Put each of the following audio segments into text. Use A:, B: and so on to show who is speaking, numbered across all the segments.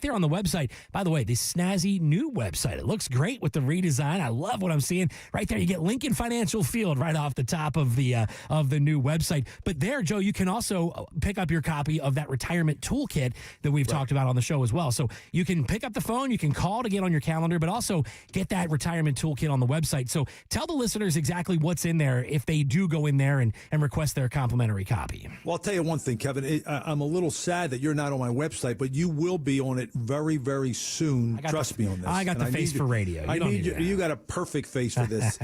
A: there on the website. By the way, this snazzy new website. It looks great with the redesign. I love what I'm seeing. Right there, you get Lincoln Financial Field right off the top of the new website. But there, Joe, you can also pick up your copy of that retirement toolkit that we've talked about on the show as well. So you can pick up the phone, you can call to get on your calendar, but also get that retirement toolkit on the website. So tell the listeners exactly what's in there if they do go in there and request their complimentary copy.
B: Well, I'll tell you one thing, Kevin. I'm a little sad that you're not on my website, but you will be on it very, very soon. Trust me on this.
A: I got the face for radio.
B: You got a perfect face for this.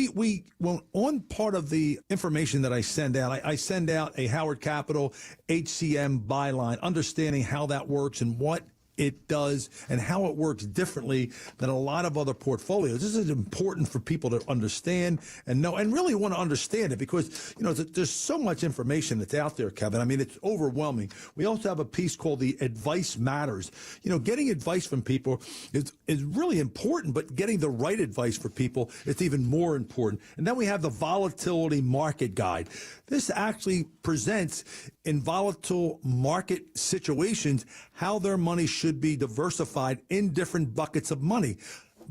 B: We on part of the information that I send out, I send out a Howard Capital HCM byline, understanding how that works and what it does and how it works differently than a lot of other portfolios. This is important for people to understand and know and really want to understand it because, there's so much information that's out there, Kevin. I mean, it's overwhelming. We also have a piece called The Advice Matters. Getting advice from people is really important, but getting the right advice for people is even more important. And then we have the Volatility Market Guide. This actually presents in volatile market situations how their money should be diversified in different buckets of money.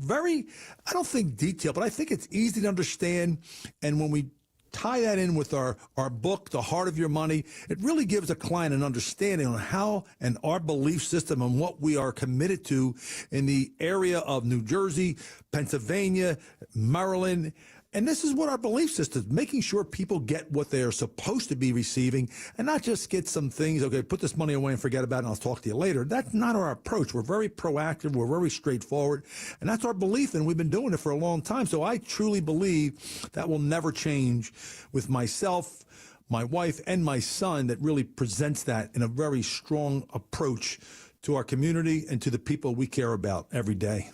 B: I don't think detailed, but I think it's easy to understand. And when we tie that in with our book, The Heart of Your Money, it really gives a client an understanding on how and our belief system and what we are committed to in the area of New Jersey, Pennsylvania, Maryland. And this is what our belief system is, making sure people get what they are supposed to be receiving and not just get some things, okay, put this money away and forget about it and I'll talk to you later. That's not our approach. We're very proactive. We're very straightforward. And that's our belief, and we've been doing it for a long time. So I truly believe that will never change with myself, my wife, and my son that really presents that in a very strong approach to our community and to the people we care about every day.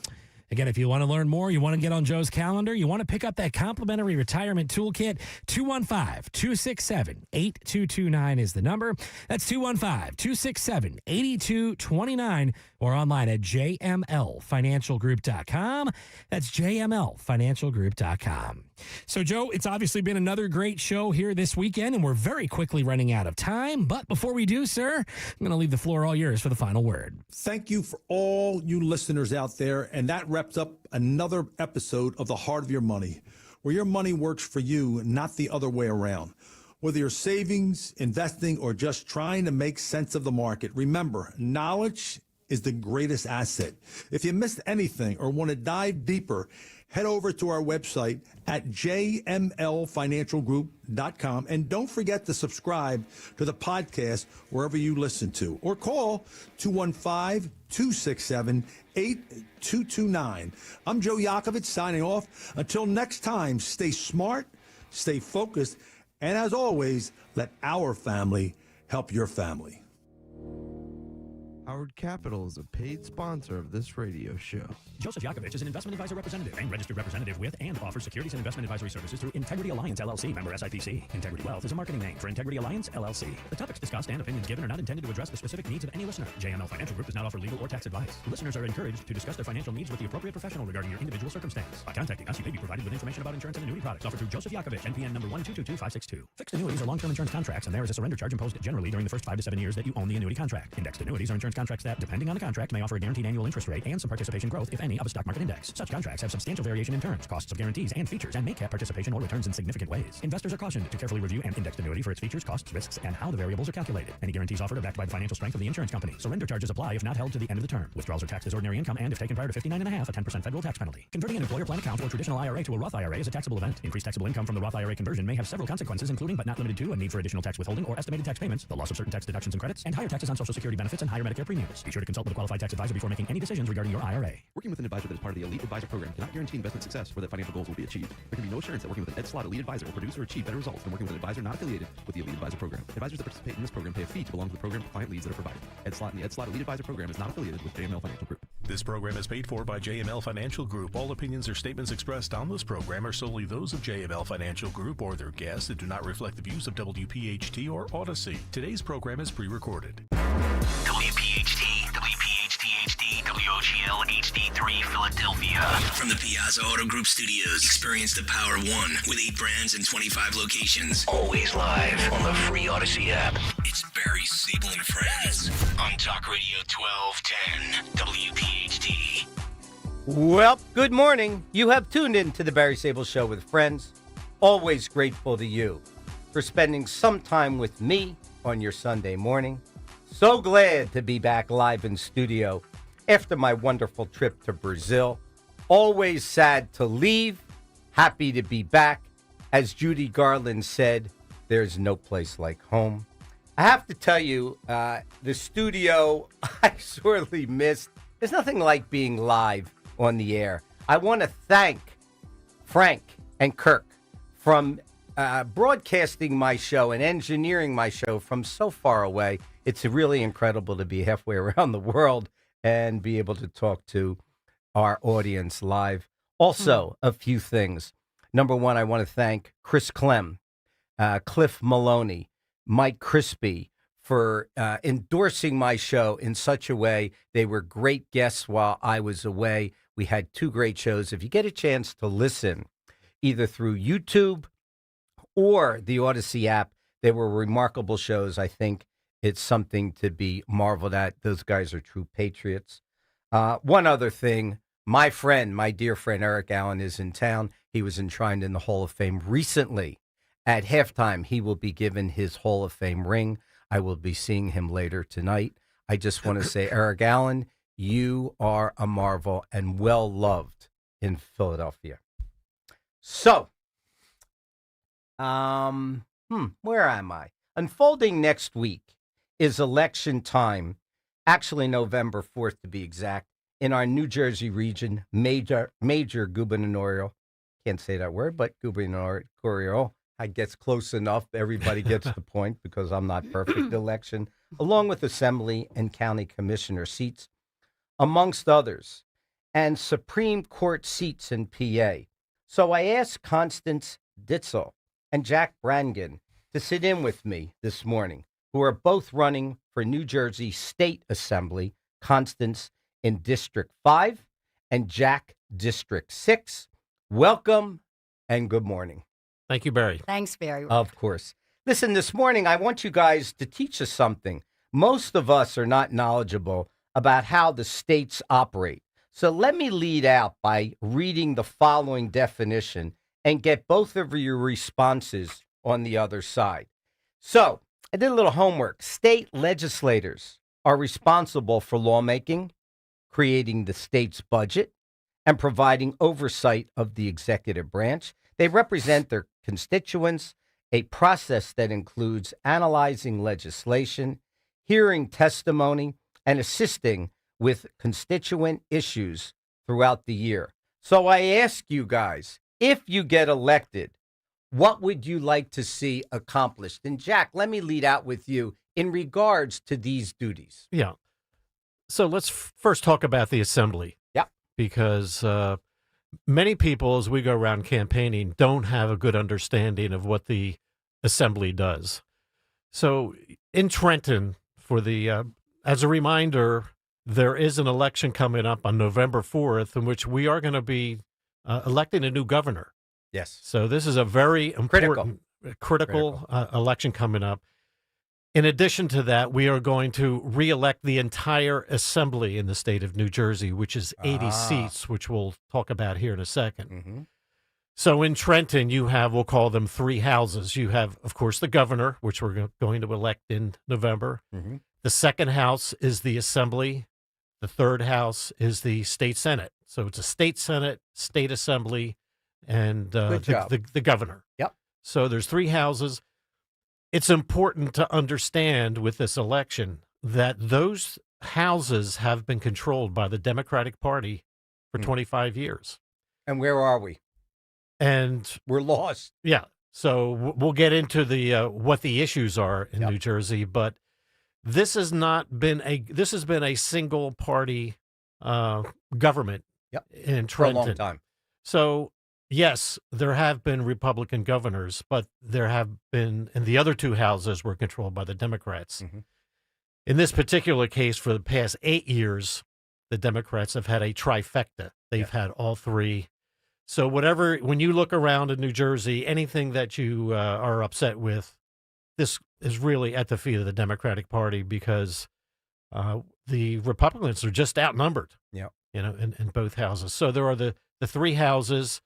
A: Again, if you want to learn more, you want to get on Joe's calendar, you want to pick up that complimentary retirement toolkit, 215-267-8229 is the number. That's 215-267-8229 or online at jmlfinancialgroup.com. That's jmlfinancialgroup.com. So, Joe, it's obviously been another great show here this weekend, and we're very quickly running out of time. But before we do, sir, I'm going to leave the floor all yours for the final word.
B: Thank you for all you listeners out there, and that wraps up another episode of The Heart of Your Money, where your money works for you, not the other way around. Whether you're savings, investing, or just trying to make sense of the market, remember, knowledge is the greatest asset. If you missed anything or want to dive deeper, head over to our website at jmlfinancialgroup.com. And don't forget to subscribe to the podcast wherever you listen to, or call 215-267-8229. I'm Joe Yakovich signing off. Until next time, stay smart, stay focused, and as always, let our family help your family.
C: Howard Capital is a paid sponsor of this radio show.
A: Joseph Yakovich is an investment advisor representative and registered representative with and offers securities and investment advisory services through Integrity Alliance, LLC, member SIPC. Integrity Wealth is a marketing name for Integrity Alliance, LLC. The topics discussed and opinions given are not intended to address the specific needs of any listener. JML Financial Group does not offer legal or tax advice. Listeners are encouraged to discuss their financial needs with the appropriate professional regarding your individual circumstance. By contacting us, you may be provided with information about insurance and annuity products offered through Joseph Yakovich, NPN number 1222562. Fixed annuities are long-term insurance contracts, and there is a surrender charge imposed generally during the first 5 to 7 years that you own the annuity contract. Indexed annuities are insurance contracts that, depending on the contract, may offer a guaranteed annual interest rate and some participation growth, if any, of a stock market index. Such contracts have substantial variation in terms, costs of guarantees, and features, and may cap participation or returns in significant ways. Investors are cautioned to carefully review an indexed annuity for its features, costs, risks, and how the variables are calculated. Any guarantees offered are backed by the financial strength of the insurance company. Surrender charges apply if not held to the end of the term. Withdrawals are taxed as ordinary income, and if taken prior to 59.5, a 10% federal tax penalty. Converting an employer plan account or traditional IRA to a Roth IRA is a taxable event. Increased taxable income from the Roth IRA conversion may have several consequences, including but not limited to a need for additional tax withholding or estimated tax payments, the loss of certain tax deductions and credits, and higher taxes on Social Security benefits and higher Medicare premiums. Be sure to consult with a qualified tax advisor before making any decisions regarding your IRA.
D: Working with an advisor that is part of the Elite Advisor Program cannot guarantee investment success or that financial goals will be achieved. There can be no assurance that working with an Ed Slott Elite Advisor will produce or achieve better results than working with an advisor not affiliated with the Elite Advisor Program. Advisors that participate in this program pay a fee to belong to the program for client leads that are provided. Ed Slott and the Ed Slott Elite Advisor Program is not affiliated with JML Financial Group.
E: This program is paid for by JML Financial Group. All opinions or statements expressed on this program are solely those of JML Financial Group or their guests and do not reflect the views of WPHT or Odyssey. Today's program is pre-recorded.
F: WPHT, WPHT-HD, WOGL HD3 Philadelphia. From the Piazza Auto Group Studios, experience the power of one with 8 brands and 25 locations. Always live on the free Odyssey app. It's Barry Sable and Friends on Talk Radio 1210 WPHT.
G: Well, good morning. You have tuned in to the Barry Sable Show with friends. Always grateful to you for spending some time with me on your Sunday morning. So glad to be back live in studio after my wonderful trip to Brazil. Always sad to leave, happy to be back. As Judy Garland said, there's no place like home. I have to tell you, the studio I sorely missed. There's nothing like being live on the air. I want to thank Frank and Kirk from broadcasting my show and engineering my show from so far away. It's really incredible to be halfway around the world and be able to talk to our audience live. Also, a few things. Number one, I want to thank Chris Clem, Cliff Maloney, Mike Crispy for endorsing my show in such a way. They were great guests while I was away. We had two great shows. If you get a chance to listen, either through YouTube or the Odyssey app, they were remarkable shows. I think it's something to be marveled at. Those guys are true patriots. One other thing, my dear friend Eric Allen is in town. He was enshrined in the Hall of Fame recently. At halftime, he will be given his Hall of Fame ring. I will be seeing him later tonight. I just want to say, Eric Allen, you are a marvel and well-loved in Philadelphia. So, where am I? Unfolding next week is election time, actually November 4th to be exact, in our New Jersey region, major gubernatorial, can't say that word, but gubernatorial, I guess close enough. Everybody gets the point because I'm not perfect election, along with assembly and county commissioner seats, amongst others, and Supreme Court seats in PA. So I asked Constance Ditzel and Jack Brannigan to sit in with me this morning, who are both running for New Jersey State Assembly, Constance in District 5 and Jack District 6. Welcome and good morning.
H: Thank you, Barry.
I: Thanks, Barry.
G: Of course. Listen, this morning I want you guys to teach us something. Most of us are not knowledgeable about how the states operate. So let me lead out by reading the following definition and get both of your responses on the other side. So I did a little homework. State legislators are responsible for lawmaking, creating the state's budget, and providing oversight of the executive branch. They represent their constituents, a process that includes analyzing legislation, hearing testimony, and assisting with constituent issues throughout the year. So I ask you guys, if you get elected, what would you like to see accomplished? And Jack, let me lead out with you in regards to these duties.
H: Yeah. So let's first talk about the assembly.
G: Yeah.
H: Because many people, as we go around campaigning, don't have a good understanding of what the assembly does. So in Trenton, as a reminder, there is an election coming up on November 4th in which we are going to be electing a new governor.
G: Yes.
H: So this is a very important, critical election coming up. In addition to that, we are going to reelect the entire assembly in the state of New Jersey, which is 80 seats, which we'll talk about here in a second.
G: Mm-hmm.
H: So in Trenton, you have, we'll call them three houses. You have, of course, the governor, which we're going to elect in November.
G: Mm-hmm.
H: The second house is the assembly. The third house is the state senate. So it's a state senate, state assembly, and the governor.
G: Yep.
H: So there's three houses. It's important to understand with this election that those houses have been controlled by the Democratic Party for 25 years.
G: And where are we?
H: And
G: we're lost.
H: Yeah. So we'll get into the what the issues are in New Jersey, but this has been a single party government in Trenton
G: for a long time.
H: So yes, there have been Republican governors, but there have been, and the other two houses were controlled by the Democrats.
G: Mm-hmm.
H: In this particular case, for the past 8 years, the Democrats have had a trifecta. They've had all three. So when you look around in New Jersey, anything that you are upset with, this is really at the feet of the Democratic Party because the Republicans are just outnumbered.
G: Yeah.
H: In both houses. So there are the three houses.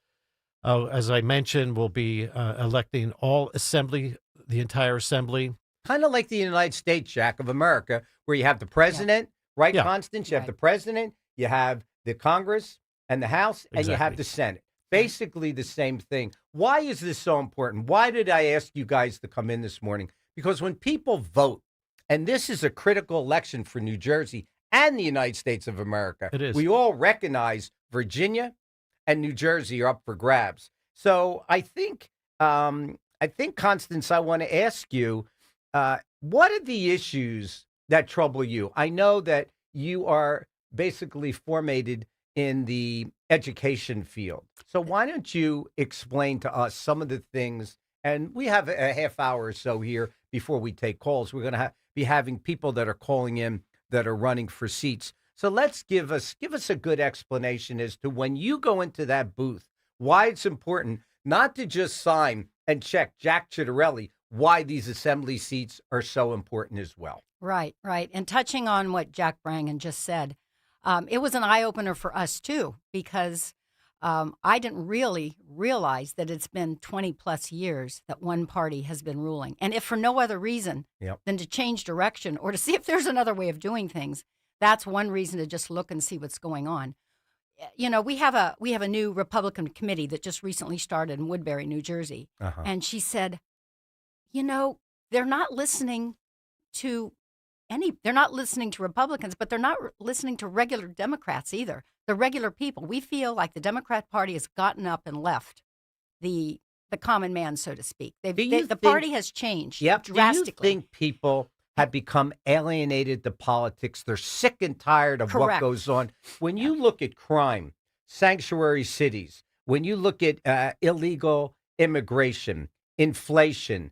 H: As I mentioned, we'll be electing all assembly, the entire assembly.
G: Kind of like the United States, Jack, of America, where you have the president, right,
H: Yeah.
G: Constance? You have the president, you have the Congress and the House, and you have
H: Exactly.
G: the Senate. Basically the same thing. Why is this so important? Why did I ask you guys to come in this morning? Because when people vote, and this is a critical election for New Jersey and the United States of America,
H: It is.
G: we all recognize Virginia and New Jersey are up for grabs. So I think, Constance, I want to ask you, what are the issues that trouble you? I know that you are basically formatted in the education field. So why don't you explain to us some of the things? And we have a half hour or so here before we take calls. We're going to be having people that are calling in that are running for seats. So let's give us a good explanation as to when you go into that booth, why it's important not to just sign and check Jack Chittarelli, why these assembly seats are so important as well.
I: Right. And touching on what Jack Brangan just said, it was an eye-opener for us, too, because I didn't really realize that it's been 20-plus years that one party has been ruling. And if for no other reason than to change direction or to see if there's another way of doing things, that's one reason to just look and see what's going on. We have a new Republican committee that just recently started in Woodbury, New Jersey. And she said, they're not listening to they're not listening to Republicans, but they're not listening to regular Democrats either. The regular people. We feel like the Democrat Party has gotten up and left the common man, so to speak. The party has changed drastically.
G: Do you think people have become alienated to politics? They're sick and tired of what goes on. When you look at crime, sanctuary cities, when you look at illegal immigration, inflation,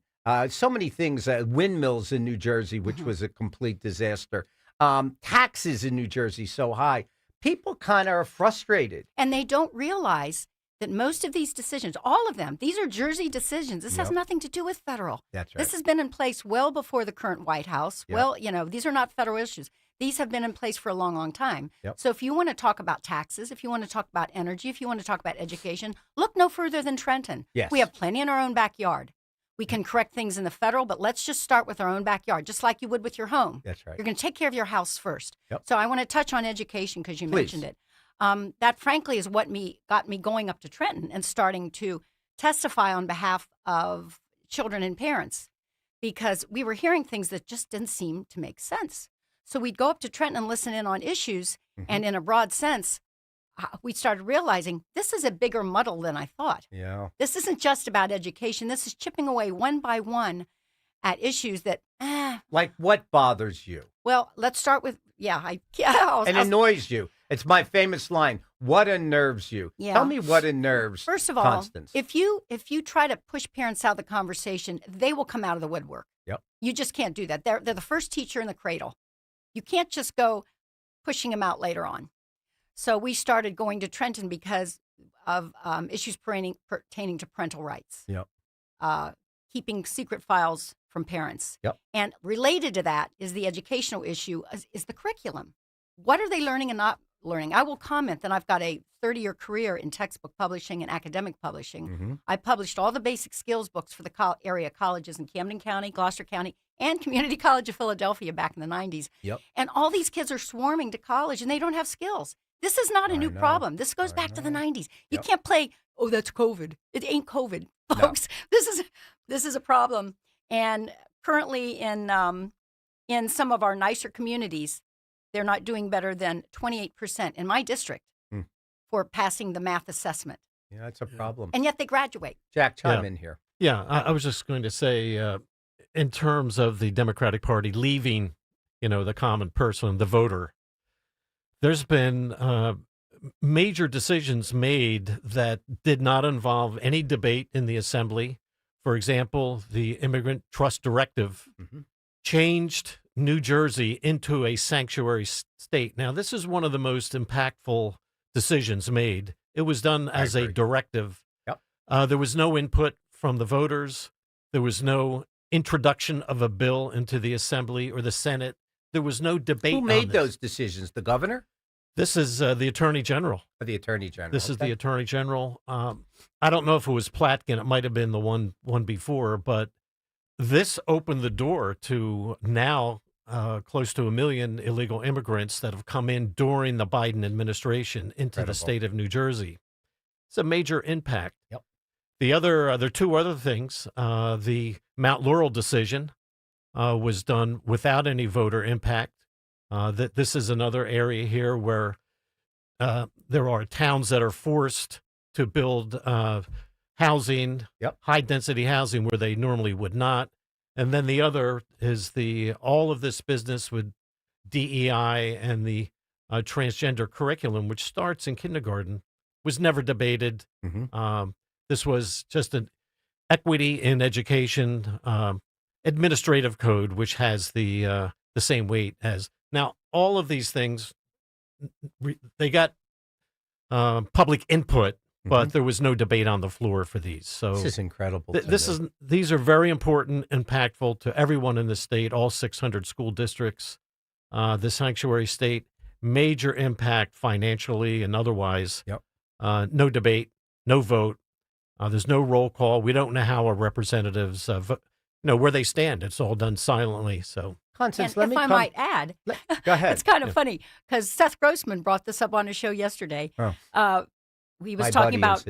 G: so many things, windmills in New Jersey, which was a complete disaster, taxes in New Jersey so high, people kind of are frustrated.
I: And they don't realize that most of these decisions, all of them, these are Jersey decisions. This has nothing to do with federal.
G: That's right.
I: This has been in place well before the current White House.
G: Yep.
I: Well, these are not federal issues. These have been in place for a long, long time.
G: Yep.
I: So if you want to talk about taxes, if you want to talk about energy, if you want to talk about education, look no further than Trenton.
G: Yes.
I: We have plenty in our own backyard. We can correct things in the federal, but let's just start with our own backyard, just like you would with your home.
G: That's right.
I: You're going to take care of your house first.
G: Yep.
I: So I want to touch on education because you
G: Please.
I: mentioned it. That, frankly, is what got me going up to Trenton and starting to testify on behalf of children and parents because we were hearing things that just didn't seem to make sense. So we'd go up to Trenton and listen in on issues, and in a broad sense, we started realizing this is a bigger muddle than I thought.
G: Yeah.
I: This isn't just about education. This is chipping away one by one at issues that,
G: Like what bothers you?
I: well, let's start with, I'll
G: Annoys you. It's my famous line. What unnerves you?
I: Yeah.
G: Tell me what unnerves
I: First of all,
G: Constance.
I: if you try to push parents out of the conversation, they will come out of the woodwork.
G: Yep.
I: You just can't do that. They're the first teacher in the cradle. You can't just go pushing them out later on. So we started going to Trenton because of issues pertaining to parental rights.
G: Yep.
I: Keeping secret files from parents.
G: Yep.
I: And related to that is the educational issue, is the curriculum. What are they learning and not learning? I will comment that I've got a 30-year career in textbook publishing and academic publishing. I published all the basic skills books for the area colleges in Camden County, Gloucester County, and Community College of Philadelphia back in the 90s.
G: Yep.
I: And all these kids are swarming to college, and they don't have skills. This is not a new problem. This goes back to the 90s. You can't play, oh, that's COVID. It ain't COVID, folks. No. This is a problem. And currently in some of our nicer communities, they're not doing better than 28% in my district for passing the math assessment.
G: Yeah, that's a problem.
I: And yet they graduate.
G: Jack, chime in here.
H: Yeah, I was just going to say, in terms of the Democratic Party leaving, the common person, the voter, there's been major decisions made that did not involve any debate in the assembly. For example, the Immigrant Trust Directive changed New Jersey into a sanctuary state. Now, this is one of the most impactful decisions made. It was done as a directive.
G: Yep.
H: There was no input from the voters. There was no introduction of a bill into the Assembly or the Senate. There was no debate.
G: Who
H: on
G: made
H: this.
G: those decisions? The governor
H: This is the Attorney General.
G: or the attorney general?
H: This is the Attorney General. I don't know if it was Platkin. It might have been the one before, but this opened the door to now close to 1 million illegal immigrants that have come in during the Biden administration into the state of New Jersey. It's a major impact.
G: Yep.
H: There are two other things. The Mount Laurel decision was done without any voter impact. That this is another area here where there are towns that are forced to build housing, high-density housing where they normally would not. And then the other is all of this business with DEI and the transgender curriculum, which starts in kindergarten, was never debated. This was just an equity in education administrative code, which has the same weight as now. All of these things, they got public input, but there was no debate on the floor for these. So
G: this is incredible.
H: These are very important, impactful to everyone in the state, all 600 school districts. The sanctuary state, major impact financially and otherwise. No debate, no vote. There's no roll call. We don't know how our representatives, where they stand. It's all done silently. So,
I: Constance, if I might add,
G: go ahead.
I: It's kind of funny because Seth Grossman brought this up on his show yesterday. He was talking about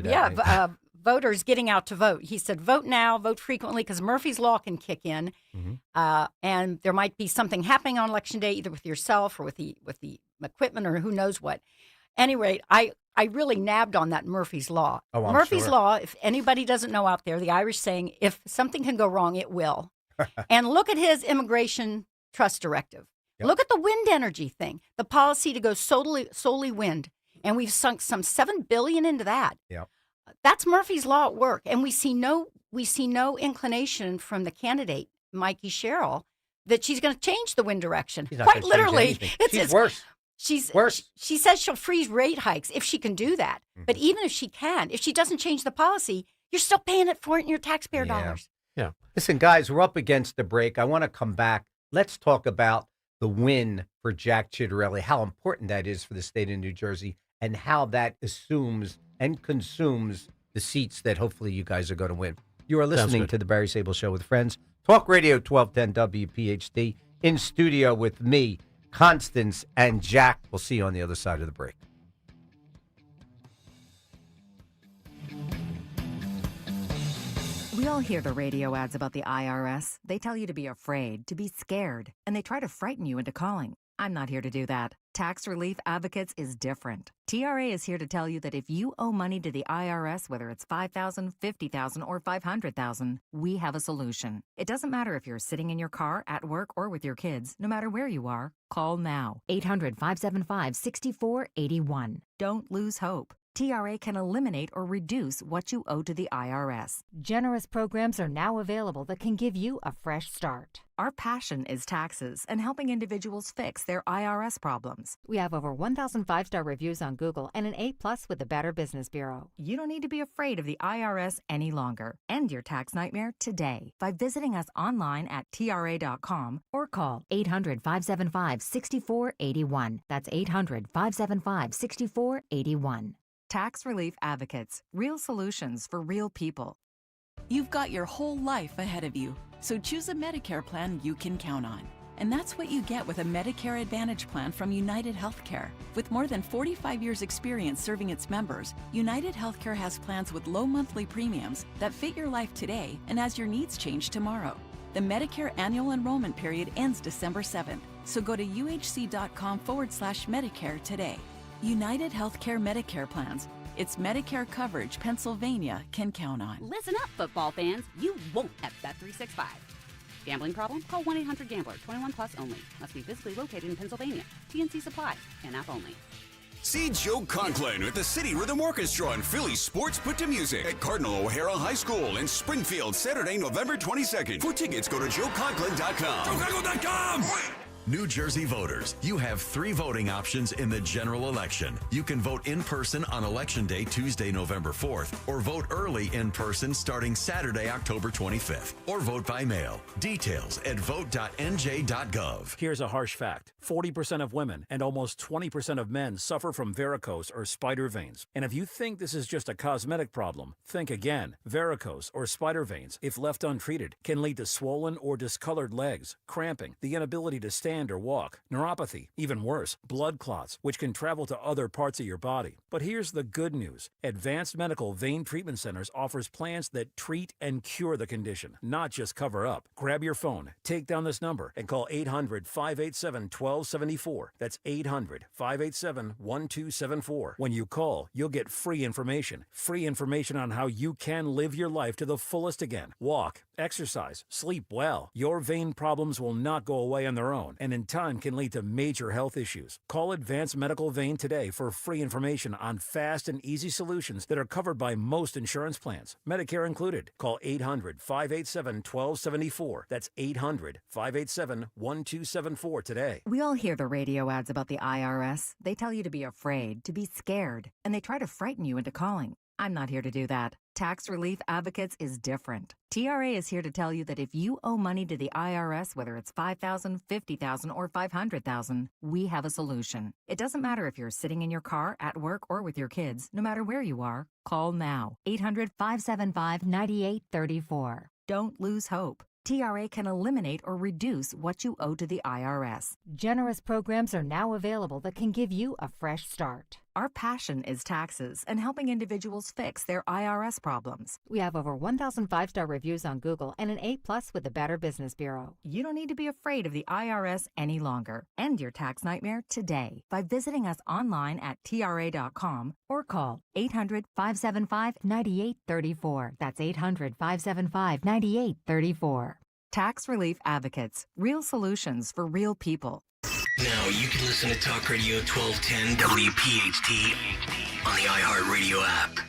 I: voters getting out to vote. He said, vote now, vote frequently, because Murphy's Law can kick in, and there might be something happening on Election Day, either with yourself or with the equipment or who knows what. Anyway, I really nabbed on that Murphy's Law. Murphy's Law, if anybody doesn't know out there, the Irish saying, if something can go wrong, it will. And look at his immigration trust directive. Look at the wind energy thing, the policy to go solely wind. And we've sunk some $7 billion into that. That's Murphy's Law at work. And we see no inclination from the candidate, Mikey Sherrill, that she's going to change the wind direction. Quite literally.
G: She's worse.
I: She's worse. She says she'll freeze rate hikes if she can do that. But even if she can, if she doesn't change the policy, you're still paying it for it in your taxpayer dollars.
H: Yeah.
G: Listen, guys, we're up against the break. I want to come back. Let's talk about the win for Jack Ciattarelli, how important that is for the state of New Jersey, and how that assumes and consumes the seats that hopefully you guys are going to win. You are listening to the Barry Sable Show with friends. Talk Radio 1210 WPHT, in studio with me, Constance, and Jack. We'll see you on the other side of the break.
J: We all hear the radio ads about the IRS. They tell you to be afraid, to be scared, and they try to frighten you into calling. I'm not here to do that. Tax Relief Advocates is different. TRA is here to tell you that if you owe money to the IRS, whether it's $5,000, $50,000, or $500,000, we have a solution. It doesn't matter if you're sitting in your car, at work, or with your kids. No matter where you are, call now. 800-575-6481. Don't lose hope. TRA can eliminate or reduce what you owe to the IRS.
K: Generous programs are now available that can give you a fresh start.
J: Our passion is taxes and helping individuals fix their IRS problems.
K: We have over 1,000 5-star reviews on Google and an A+ with the Better Business Bureau.
J: You don't need to be afraid of the IRS any longer. End your tax nightmare today by visiting us online at TRA.com or call 800-575-6481. That's 800-575-6481. Tax Relief Advocates. Real solutions for real people.
L: You've got your whole life ahead of you, so choose a Medicare plan you can count on. And that's what you get with a Medicare Advantage plan from United Healthcare. With more than 45 years' experience serving its members, United Healthcare has plans with low monthly premiums that fit your life today and as your needs change tomorrow. The Medicare annual enrollment period ends December 7th, so go to uhc.com/Medicare today. United Healthcare Medicare plans. It's Medicare coverage Pennsylvania can count on.
M: Listen up, football fans. You won't at Bet365. Gambling problem? Call 1-800-GAMBLER. 21 plus only. Must be physically located in Pennsylvania. TNC Supply. And app only.
N: See Joe Conklin with the City Rhythm Orchestra and Philly Sports Put to Music at Cardinal O'Hara High School in Springfield, Saturday, November 22nd. For tickets, go to joeconklin.com.
O: joeconklin.com! New Jersey voters, you have 3 voting options in the general election. You can vote in person on Election Day, Tuesday, November 4th, or vote early in person starting Saturday, October 25th, or vote by mail. Details at vote.nj.gov.
A: Here's a harsh fact. 40% of women and almost 20% of men suffer from varicose or spider veins. And if you think this is just a cosmetic problem, think again. Varicose or spider veins, if left untreated, can lead to swollen or discolored legs, cramping, the inability to stand or walk, neuropathy, even worse, blood clots, which can travel to other parts of your body. But here's the good news. Advanced Medical Vein Treatment Centers offers plans that treat and cure the condition, not just cover up. Grab your phone, take down this number, and call 800-587-1274. That's 800-587-1274. When you call, you'll get free information on how you can live your life to the fullest again. Walk, exercise, sleep well. Your vein problems will not go away on their own, and in time can lead to major health issues. Call Advanced Medical Vein today for free information on fast and easy solutions that are covered by most insurance plans, Medicare included. Call 800-587-1274. That's 800-587-1274 today.
J: We all hear the radio ads about the IRS. They tell you to be afraid, to be scared, and they try to frighten you into calling. I'm not here to do that. Tax Relief Advocates is different. TRA is here to tell you that if you owe money to the IRS, whether it's $5,000, $50,000, or $500,000, we have a solution. It doesn't matter if you're sitting in your car, at work, or with your kids. No matter where you are, call now. 800-575-9834. Don't lose hope. TRA can eliminate or reduce what you owe to the IRS.
K: Generous programs are now available that can give you a fresh start.
J: Our passion is taxes and helping individuals fix their IRS problems.
K: We have over 1,000 5-star reviews on Google and an A+ with the Better Business Bureau.
J: You don't need to be afraid of the IRS any longer. End your tax nightmare today by visiting us online at TRA.com or call 800-575-9834. That's 800-575-9834. Tax Relief Advocates. Real solutions for real people.
F: Now you can listen to Talk Radio 1210 WPHT on the iHeartRadio app.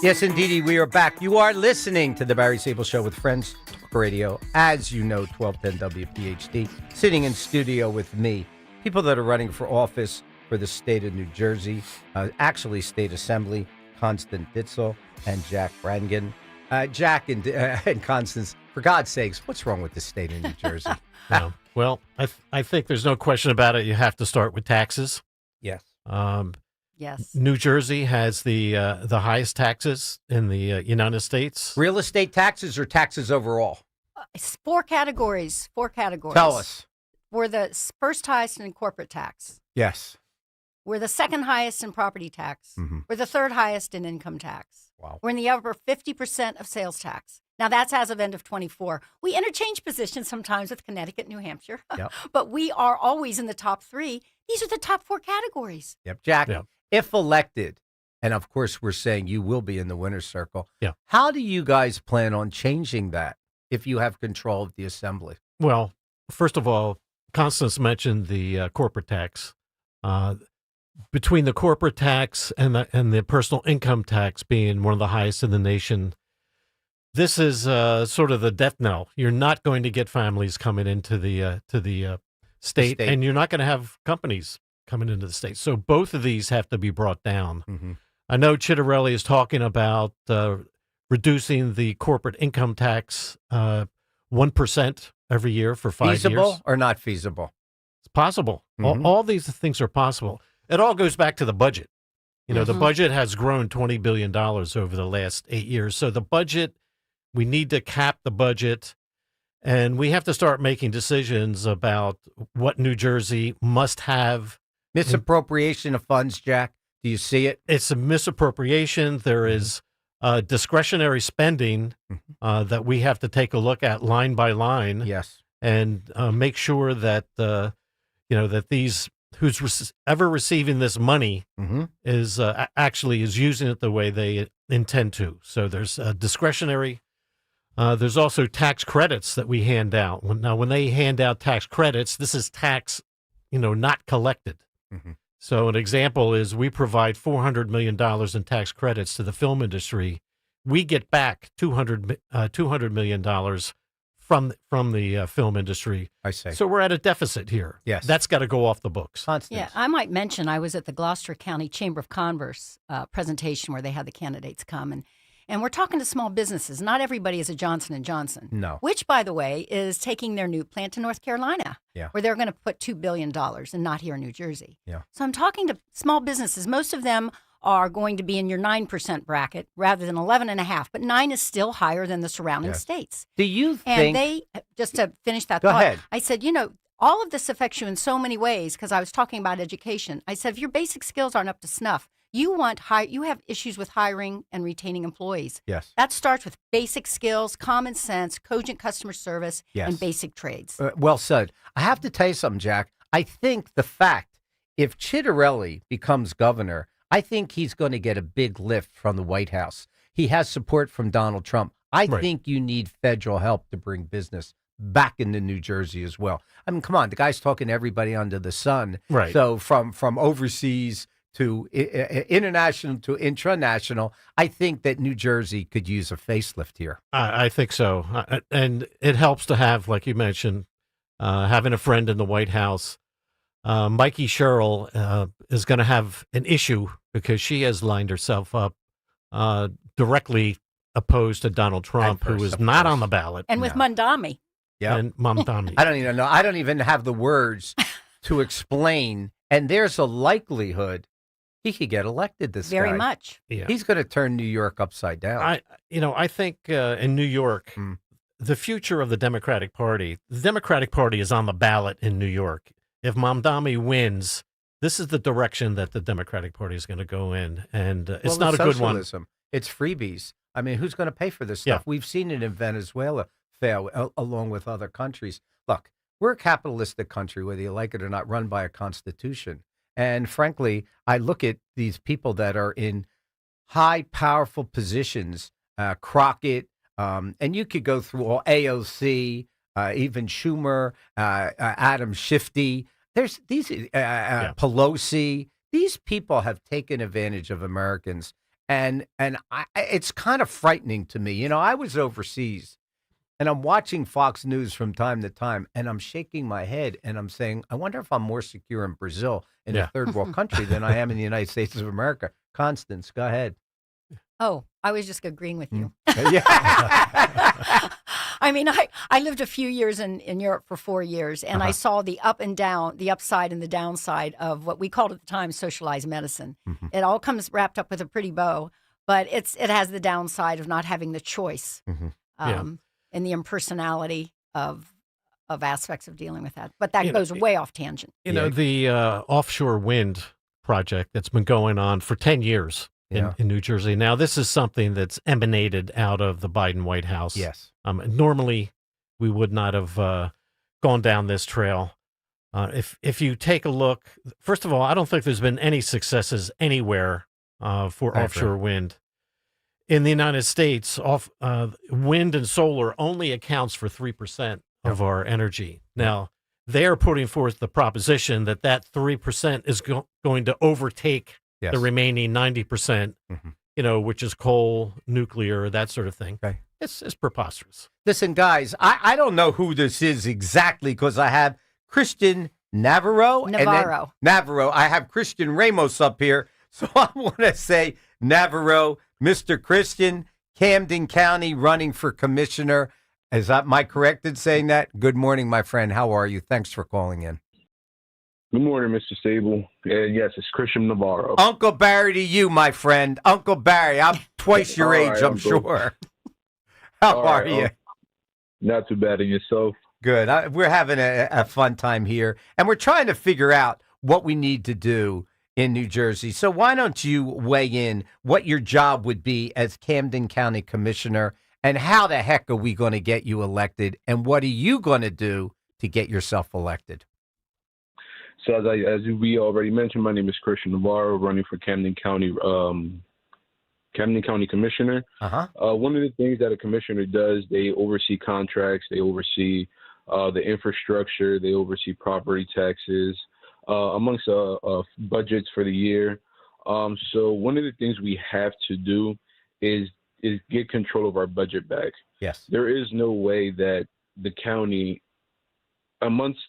G: Yes, indeedy, we are back. You are listening to the Barry Sable Show with Friends Talk Radio. As you know, 1210 WPHT. Sitting in studio with me, people that are running for office for the state of New Jersey, actually State Assembly, Constance Ditzel and Jack Brannigan. Jack and Constance, for God's sakes, what's wrong with the state of New Jersey?
H: No. Well, I think there's no question about it. You have to start with taxes.
G: Yes.
I: Yes.
H: New Jersey has the highest taxes in the United States.
G: Real estate taxes or taxes overall?
I: Four categories.
G: Tell us.
I: We're the first highest in corporate tax.
G: Yes.
I: We're the second highest in property tax.
G: Mm-hmm.
I: We're the third highest in income tax.
G: Wow.
I: We're in the upper 50% of sales tax. Now, that's as of end of 24. We interchange positions sometimes with Connecticut, New Hampshire,
G: Yep.
I: but we are always in the top 3. These are the top 4 categories.
G: Yep. Jack, if elected, and of course we're saying you will be in the winner's circle, how do you guys plan on changing that if you have control of the assembly?
H: Well, first of all, Constance mentioned the corporate tax. Between the corporate tax and the personal income tax being one of the highest in the nation, this is sort of the death knell. You're not going to get families coming into the state, and you're not going to have companies coming into the state. So both of these have to be brought down.
G: Mm-hmm.
H: I know Chitterelli is talking about reducing the corporate income tax 1% every year for 5 years.
G: Feasible or not feasible?
H: It's possible.
G: Mm-hmm.
H: All these things are possible. It all goes back to the budget. You know, the budget has grown $20 billion over the last 8 years. So the budget, we need to cap the budget, and we have to start making decisions about what New Jersey must have.
G: Misappropriation of funds, Jack. Do you see it?
H: It's a misappropriation. There is discretionary spending that we have to take a look at line by line.
G: Yes.
H: And make sure that, that these, who's ever receiving this money is actually is using it the way they intend to. So there's discretionary. There's also tax credits that we hand out. Now, when they hand out tax credits, this is tax, not collected.
G: Mm-hmm.
H: So an example is we provide $400 million in tax credits to the film industry. We get back $200 million from the film industry.
G: I see.
H: So we're at a deficit here.
G: Yes.
H: That's got to go off the books.
I: Yeah, I might mention I was at the Gloucester County Chamber of Commerce presentation where they had the candidates come, and we're talking to small businesses. Not everybody is a Johnson & Johnson.
G: No.
I: Which, by the way, is taking their new plant to North Carolina, where they're going to put $2 billion and not here in New Jersey.
G: Yeah.
I: So I'm talking to small businesses. Most of them are going to be in your 9% bracket rather than 11.5%, but 9 is still higher than the surrounding states.
G: Do you
I: And
G: think...
I: they, just to finish that
G: Go
I: thought,
G: ahead.
I: I said, all of this affects you in so many ways because I was talking about education. I said, if your basic skills aren't up to snuff, you have issues with hiring and retaining employees.
G: Yes.
I: That starts with basic skills, common sense, cogent customer service, and basic trades.
G: Well said. I have to tell you something, Jack. I think the fact, if Chitterelli becomes governor, I think he's going to get a big lift from the White House. He has support from Donald Trump. I think you need federal help to bring business back into New Jersey as well. I mean, come on, the guy's talking to everybody under the sun.
H: Right.
G: So from overseas to international to intranational, I think that New Jersey could use a facelift here.
H: I think so. And it helps to have, like you mentioned, having a friend in the White House. Mikey Sherrill is going to have an issue because she has lined herself up directly opposed to Donald Trump, who is not on the ballot.
I: And with Mamdani.
G: Yeah.
H: And Mamdani.
G: I don't even know. I don't even have the words to explain. And there's a likelihood he could get elected this
I: Very
G: guy.
I: much.
H: Yeah.
G: He's going to turn New York upside down.
H: I think in New York, the future of the Democratic Party is on the ballot in New York. If Mamdani wins, this is the direction that the Democratic Party is going to go in. And it's not a good one.
G: Socialism. It's freebies. I mean, who's going to pay for this stuff? We've seen it in Venezuela fail along with other countries. Look, we're a capitalistic country, whether you like it or not, run by a constitution. And frankly, I look at these people that are in high, powerful positions, Crockett, and you could go through all AOC, even Schumer, Adam Schiff. There's these Pelosi. These people have taken advantage of Americans, and it's kind of frightening to me. I was overseas, and I'm watching Fox News from time to time, and I'm shaking my head, and I'm saying, I wonder if I'm more secure in Brazil, in a third world country, than I am in the United States of America. Constance, go ahead.
I: Oh, I was just agreeing with you.
G: Yeah.
I: I mean, I lived a few years in Europe for 4 years, and I saw the up and down, the upside and the downside of what we called at the time socialized medicine. It all comes wrapped up with a pretty bow, but it has the downside of not having the choice and the impersonality of aspects of dealing with that. But that goes way off tangent.
H: The offshore wind project that's been going on for 10 years. In New Jersey. Now, this is something that's emanated out of the Biden White House.
G: Yes.
H: Normally, we would not have gone down this trail. If you take a look, first of all, I don't think there's been any successes anywhere for offshore wind. In the United States, wind and solar only accounts for 3% of our energy. Now, they're putting forth the proposition that 3% is going to overtake the remaining 90%, which is coal, nuclear, that sort of thing.
G: Okay.
H: It's preposterous.
G: Listen, guys, I don't know who this is exactly because I have Christian Navarro. Navarro. I have Christian Ramos up here. So I want to say Navarro, Mr. Christian, Camden County running for commissioner. Am I correct in saying that? Good morning, my friend. How are you? Thanks for calling in.
P: Good morning, Mr. Sable. Yes, it's Christian Navarro.
G: Uncle Barry to you, my friend. Uncle Barry, I'm twice your age, I'm sure. How are you?
P: Not too bad. And yourself?
G: Good. We're having a fun time here, and we're trying to figure out what we need to do in New Jersey. So why don't you weigh in what your job would be as Camden County Commissioner, and how the heck are we going to get you elected, and what are you going to do to get yourself elected?
P: So as we already mentioned, my name is Christian Navarro, running for Camden County Commissioner. One of the things that a commissioner does, they oversee contracts, they oversee the infrastructure, they oversee property taxes, amongst budgets for the year. So one of the things we have to do is get control of our budget back.
G: Yes.
P: There is no way that the county, amongst,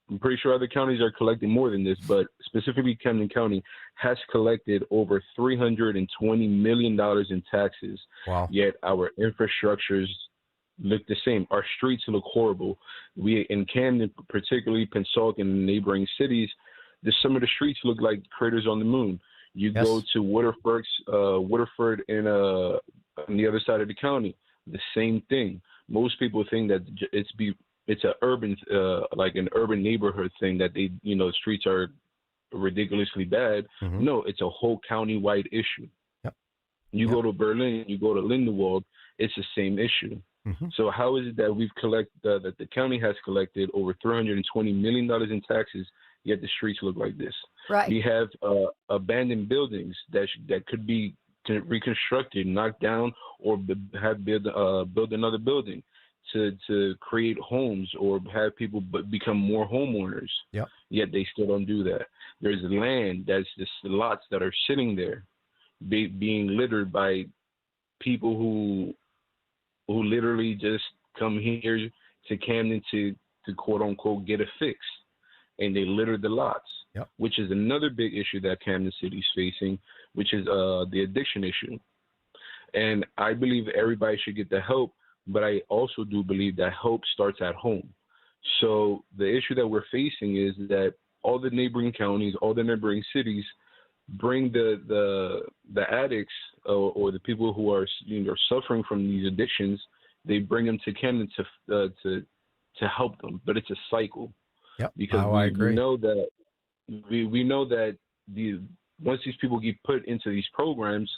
P: I'm pretty sure other counties are collecting more than this, but specifically Camden County has collected over $320 million in taxes.
G: Wow.
P: Yet our infrastructures look the same. Our streets look horrible. We in Camden, particularly Pensacola and neighboring cities, some of the streets look like craters on the moon. You go to Waterford in on the other side of the county, the same thing. Most people think that it's a urban like an urban neighborhood thing, that they streets are ridiculously bad.
G: Mm-hmm.
P: No, it's a whole county-wide issue.
G: Yep.
P: You go to Berlin, you go to Lindenwold, it's the same issue.
G: Mm-hmm.
P: So how is it that we've that the county has collected over $320 million in taxes, yet the streets look like this?
I: Right.
P: We have abandoned buildings that could be reconstructed, knocked down, or build another building to create homes or have people become more homeowners.
G: Yep.
P: Yet they still don't do that. There's land that's just lots that are sitting there, being littered by people who literally just come here to Camden to quote unquote get a fix, and they litter the lots.
G: Yep.
P: Which is another big issue that Camden City is facing, which is the addiction issue. And I believe everybody should get the help, but I also do believe that help starts at home. So the issue that we're facing is that all the neighboring counties, all the neighboring cities bring the addicts or the people who are suffering from these addictions. They bring them to Camden to help them, but it's a cycle.
G: Yep.
P: Because
G: I agree.
P: We know that once these people get put into these programs,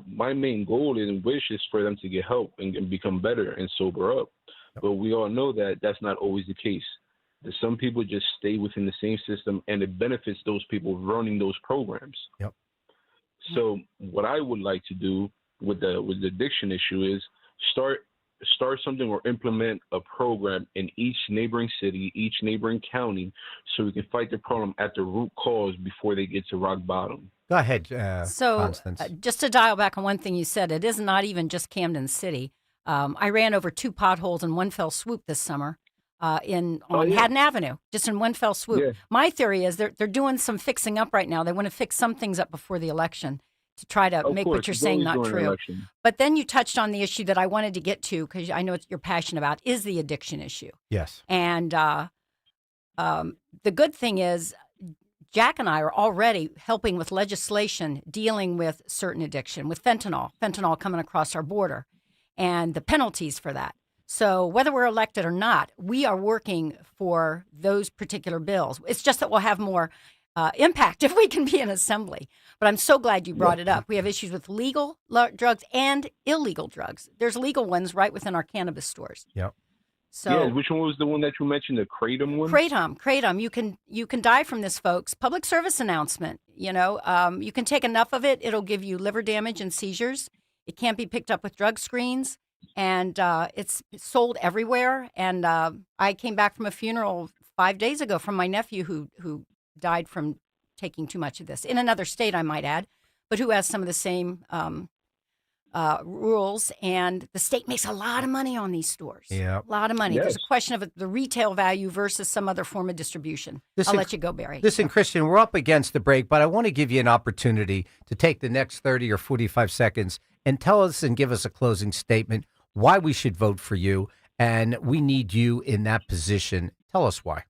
P: my main goal and wish is for them to get help and become better and sober up. Yep. But we all know that that's not always the case. That some people just stay within the same system, and it benefits those people running those programs.
G: Yep.
P: So what I would like to do with the addiction issue is start something or implement a program in each neighboring city, each neighboring county, so we can fight the problem at the root cause before they get to rock bottom.
G: Go ahead, Constance.
I: Just to dial back on one thing you said, it is not even just Camden City. I ran over 2 potholes in one fell swoop this summer on Haddon Avenue, just in one fell swoop.
P: Yeah.
I: My theory is they're doing some fixing up right now. They want to fix some things up before the election to try to make what you're saying not true. But then you touched on the issue that I wanted to get to, because I know you're passionate about, is the addiction issue.
G: Yes.
I: And the good thing is Jack and I are already helping with legislation dealing with certain addiction, with fentanyl coming across our border, and the penalties for that. So whether we're elected or not, we are working for those particular bills. It's just that we'll have more impact if we can be in assembly. But I'm so glad you brought it up. We have issues with legal drugs and illegal drugs. There's legal ones right within our cannabis stores.
G: Yep.
I: So
P: which one was the one that you mentioned, the Kratom one?
I: Kratom. You can die from this, folks. Public service announcement. You can take enough of it, it'll give you liver damage and seizures. It can't be picked up with drug screens, and it's sold everywhere. And I came back from a funeral 5 days ago from my nephew who died from taking too much of this, in another state, I might add, but who has some of the same rules. And the state makes a lot of money on these stores.
G: Yeah,
I: a lot of money.
P: Yes.
I: There's a question of the retail value versus some other form of distribution. I'll let you go, Barry.
G: Listen, Christian, we're up against the break, but I want to give you an opportunity to take the next 30 or 45 seconds and tell us and give us a closing statement why we should vote for you, and we need you in that position. Tell us why.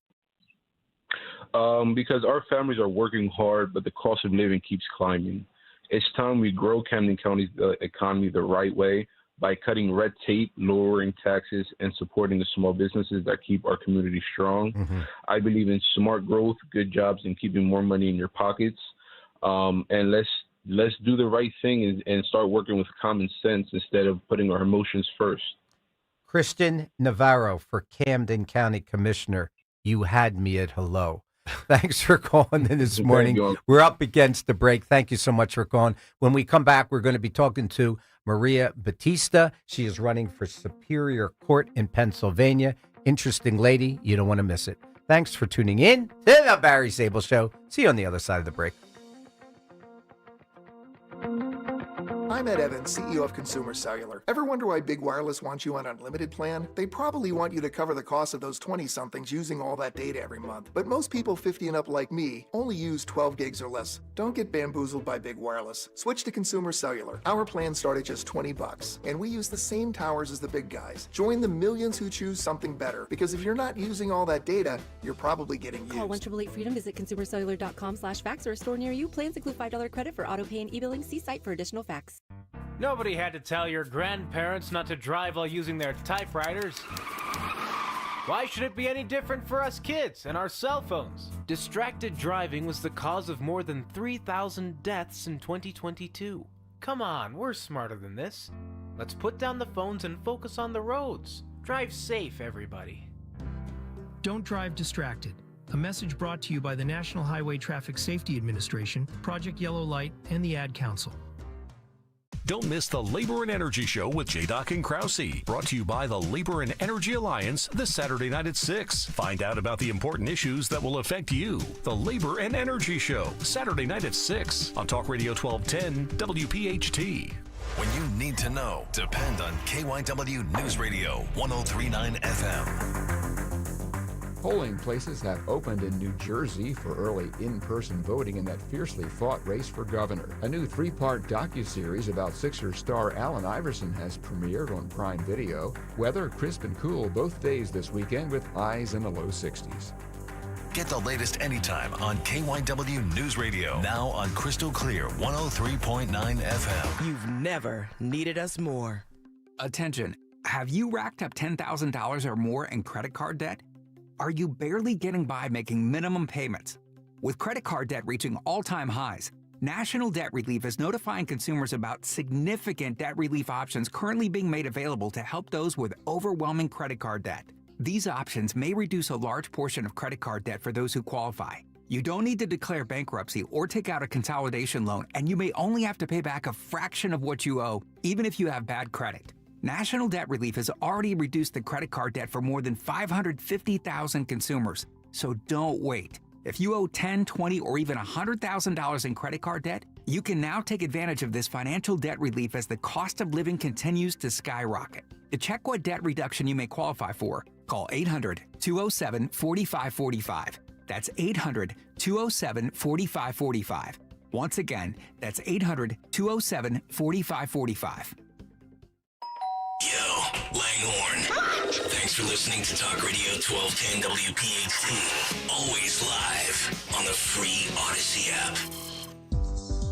P: Because our families are working hard, but the cost of living keeps climbing. It's time we grow Camden County's economy the right way by cutting red tape, lowering taxes, and supporting the small businesses that keep our community strong.
G: Mm-hmm.
P: I believe in smart growth, good jobs, and keeping more money in your pockets. And let's do the right thing and start working with common sense instead of putting our emotions first.
G: Kristen Navarro for Camden County Commissioner. You had me at hello. Thanks for calling in this morning. We're up against the break. Thank you so much for calling. When we come back, we're going to be talking to Maria Batista. She is running for Superior Court in Pennsylvania. Interesting lady. You don't want to miss it. Thanks for tuning in to the Barry Sable Show. See you on the other side of the break.
Q: I'm I'm Ed Evans, CEO of Consumer Cellular. Ever wonder why Big Wireless wants you on an unlimited plan? They probably want you to cover the cost of those 20-somethings using all that data every month. But most people 50 and up like me only use 12 gigs or less. Don't get bamboozled by Big Wireless. Switch to Consumer Cellular. Our plans start at just $20, and we use the same towers as the big guys. Join the millions who choose something better, because if you're not using all that data, you're probably getting used.
R: Call 1-888-FREEDOM, visit consumercellular.com/facts or a store near you. Plans include $5 credit for auto pay and e-billing. See site for additional facts.
S: Nobody had to tell your grandparents not to drive while using their typewriters. Why should it be any different for us kids and our cell phones? Distracted driving was the cause of more than 3,000 deaths in 2022. Come on, we're smarter than this. Let's put down the phones and focus on the roads. Drive safe, everybody.
T: Don't drive distracted. A message brought to you by the National Highway Traffic Safety Administration, Project Yellow Light, and the Ad Council.
E: Don't miss the Labor and Energy Show with J-Doc and Krause. Brought to you by the Labor and Energy Alliance this Saturday night at 6. Find out about the important issues that will affect you. The Labor and Energy Show, Saturday night at 6 on Talk Radio 1210 WPHT.
O: When you need to know, depend on KYW News Radio 103.9 FM.
U: Polling places have opened in New Jersey for early in-person voting in that fiercely fought race for governor. A new 3-part docuseries about Sixers star Allen Iverson has premiered on Prime Video. Weather crisp and cool both days this weekend with highs in the low 60s.
O: Get the latest anytime on KYW News Radio. Now on Crystal Clear 103.9 FM.
V: You've never needed us more. Attention. Have you racked up $10,000 or more in credit card debt? Are you barely getting by making minimum payments? With credit card debt reaching all-time highs, National Debt Relief is notifying consumers about significant debt relief options currently being made available to help those with overwhelming credit card debt. These options may reduce a large portion of credit card debt for those who qualify. You don't need to declare bankruptcy or take out a consolidation loan, and you may only have to pay back a fraction of what you owe, even if you have bad credit. National Debt Relief has already reduced the credit card debt for more than 550,000 consumers, so don't wait. If you owe $10, $20, or even $100,000 in credit card debt, you can now take advantage of this financial debt relief as the cost of living continues to skyrocket. To check what debt reduction you may qualify for, call 800-207-4545. That's 800-207-4545. Once again, that's 800-207-4545.
F: Yo, Langhorne. Thanks for listening to Talk Radio 1210 WPHT. Always live on the free Odyssey app.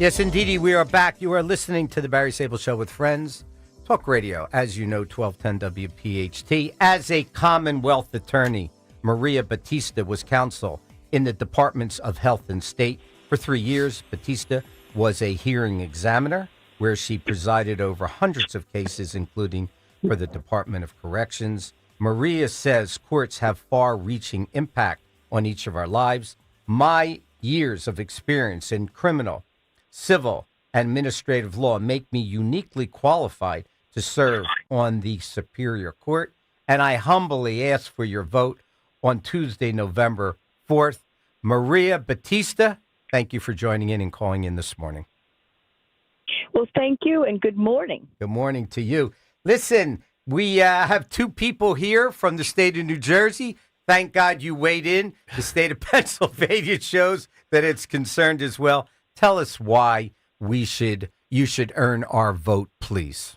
G: Yes, indeedy, we are back. You are listening to the Barry Sable Show with friends. Talk Radio, as you know, 1210 WPHT. As a Commonwealth attorney, Maria Batista was counsel in the Departments of Health and State. For 3 years, Batista was a hearing examiner, where she presided over hundreds of cases, including for the Department of Corrections. Maria says courts have far-reaching impact on each of our lives. My years of experience in criminal, civil, and administrative law make me uniquely qualified to serve on the Superior Court, and I humbly ask for your vote on Tuesday, November 4th. Maria Batista, thank you for joining in and calling in this morning.
W: Well, thank you, and good morning.
G: Good morning to you. Listen, we have two people here from the state of New Jersey. Thank God you weighed in. The state of Pennsylvania shows that it's concerned as well. Tell us why you should earn our vote, please.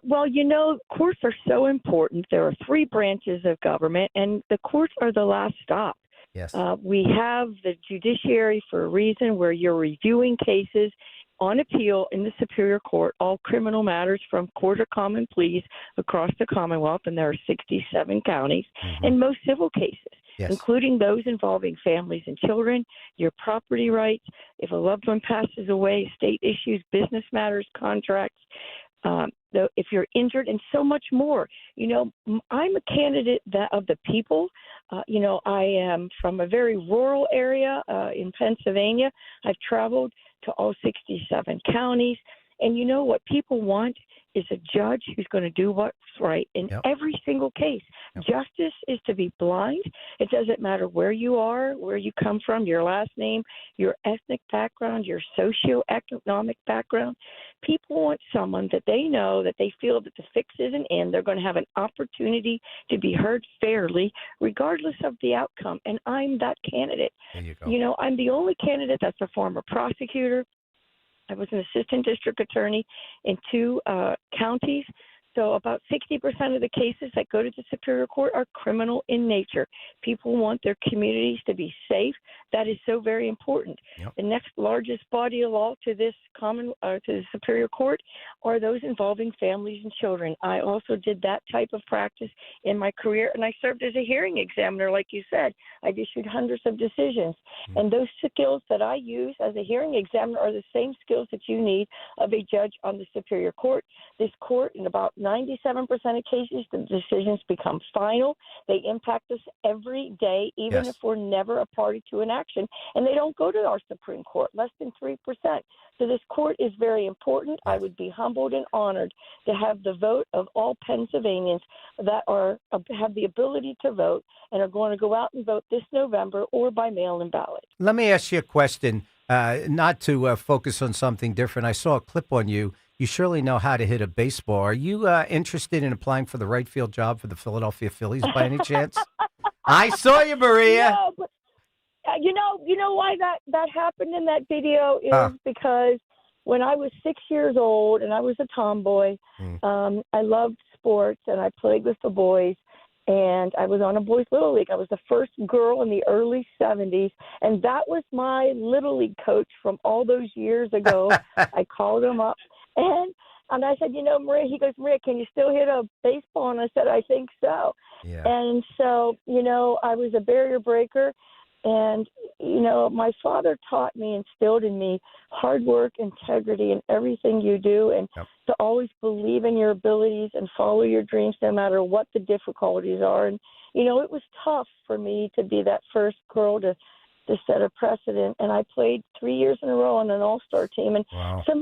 W: Well, you know, courts are so important. There are 3 branches of government, and the courts are the last stop.
G: Yes.
W: We have the judiciary for a reason, where you're reviewing cases on appeal in the Superior Court, all criminal matters from court of common pleas across the Commonwealth, and there are 67 counties, and most civil cases, including those involving families and children, your property rights, if a loved one passes away, state issues, business matters, contracts, if you're injured, and so much more. You know, I'm a candidate of the people. You know, I am from a very rural area in Pennsylvania. I've traveled to all 67 counties. And you know what people want is a judge who's going to do what's right in every single case. Justice is to be blind. It doesn't matter where you are, where you come from, your last name, your ethnic background, your socioeconomic background. People want someone that they know, that they feel that the fix isn't in. They're going to have an opportunity to be heard fairly, regardless of the outcome. And I'm that candidate.
G: There you go.
W: You know, I'm the only candidate that's a former prosecutor. I was an assistant district attorney in 2 counties. So about 60% of the cases that go to the Superior Court are criminal in nature. People want their communities to be safe. That is so very important. The next largest body of law to this to the Superior Court are those involving families and children. I also did that type of practice in my career, and I served as a hearing examiner, like you said. I've issued hundreds of decisions, and those skills that I use as a hearing examiner are the same skills that you need of a judge on the Superior Court. This court, in about 97% of cases, the decisions become final. They impact us every day, even if we're never a party to an action. And they don't go to our Supreme Court, less than 3%. So this court is very important. I would be humbled and honored to have the vote of all Pennsylvanians that have the ability to vote and are going to go out and vote this November or by mail-in ballot.
G: Let me ask you a question, not to focus on something different. I saw a clip on you. You surely know how to hit a baseball. Are you interested in applying for the right field job for the Philadelphia Phillies by any chance? I saw you, Maria.
W: No, but, you know why that happened in that video is because when I was 6 years old and I was a tomboy, I loved sports and I played with the boys. And I was on a boys' Little League. I was the first girl in the early 70s. And that was my Little League coach from all those years ago. I called him up. And I said, you know, Maria, he goes, Maria, can you still hit a baseball? And I said, I think so. Yeah. And so, you know, I was a barrier breaker. And, you know, my father taught me, instilled in me hard work, integrity in everything you do, and to always believe in your abilities and follow your dreams no matter what the difficulties are. And, you know, it was tough for me to be that first girl to set a precedent. And I played 3 years in a row on an all-star team. And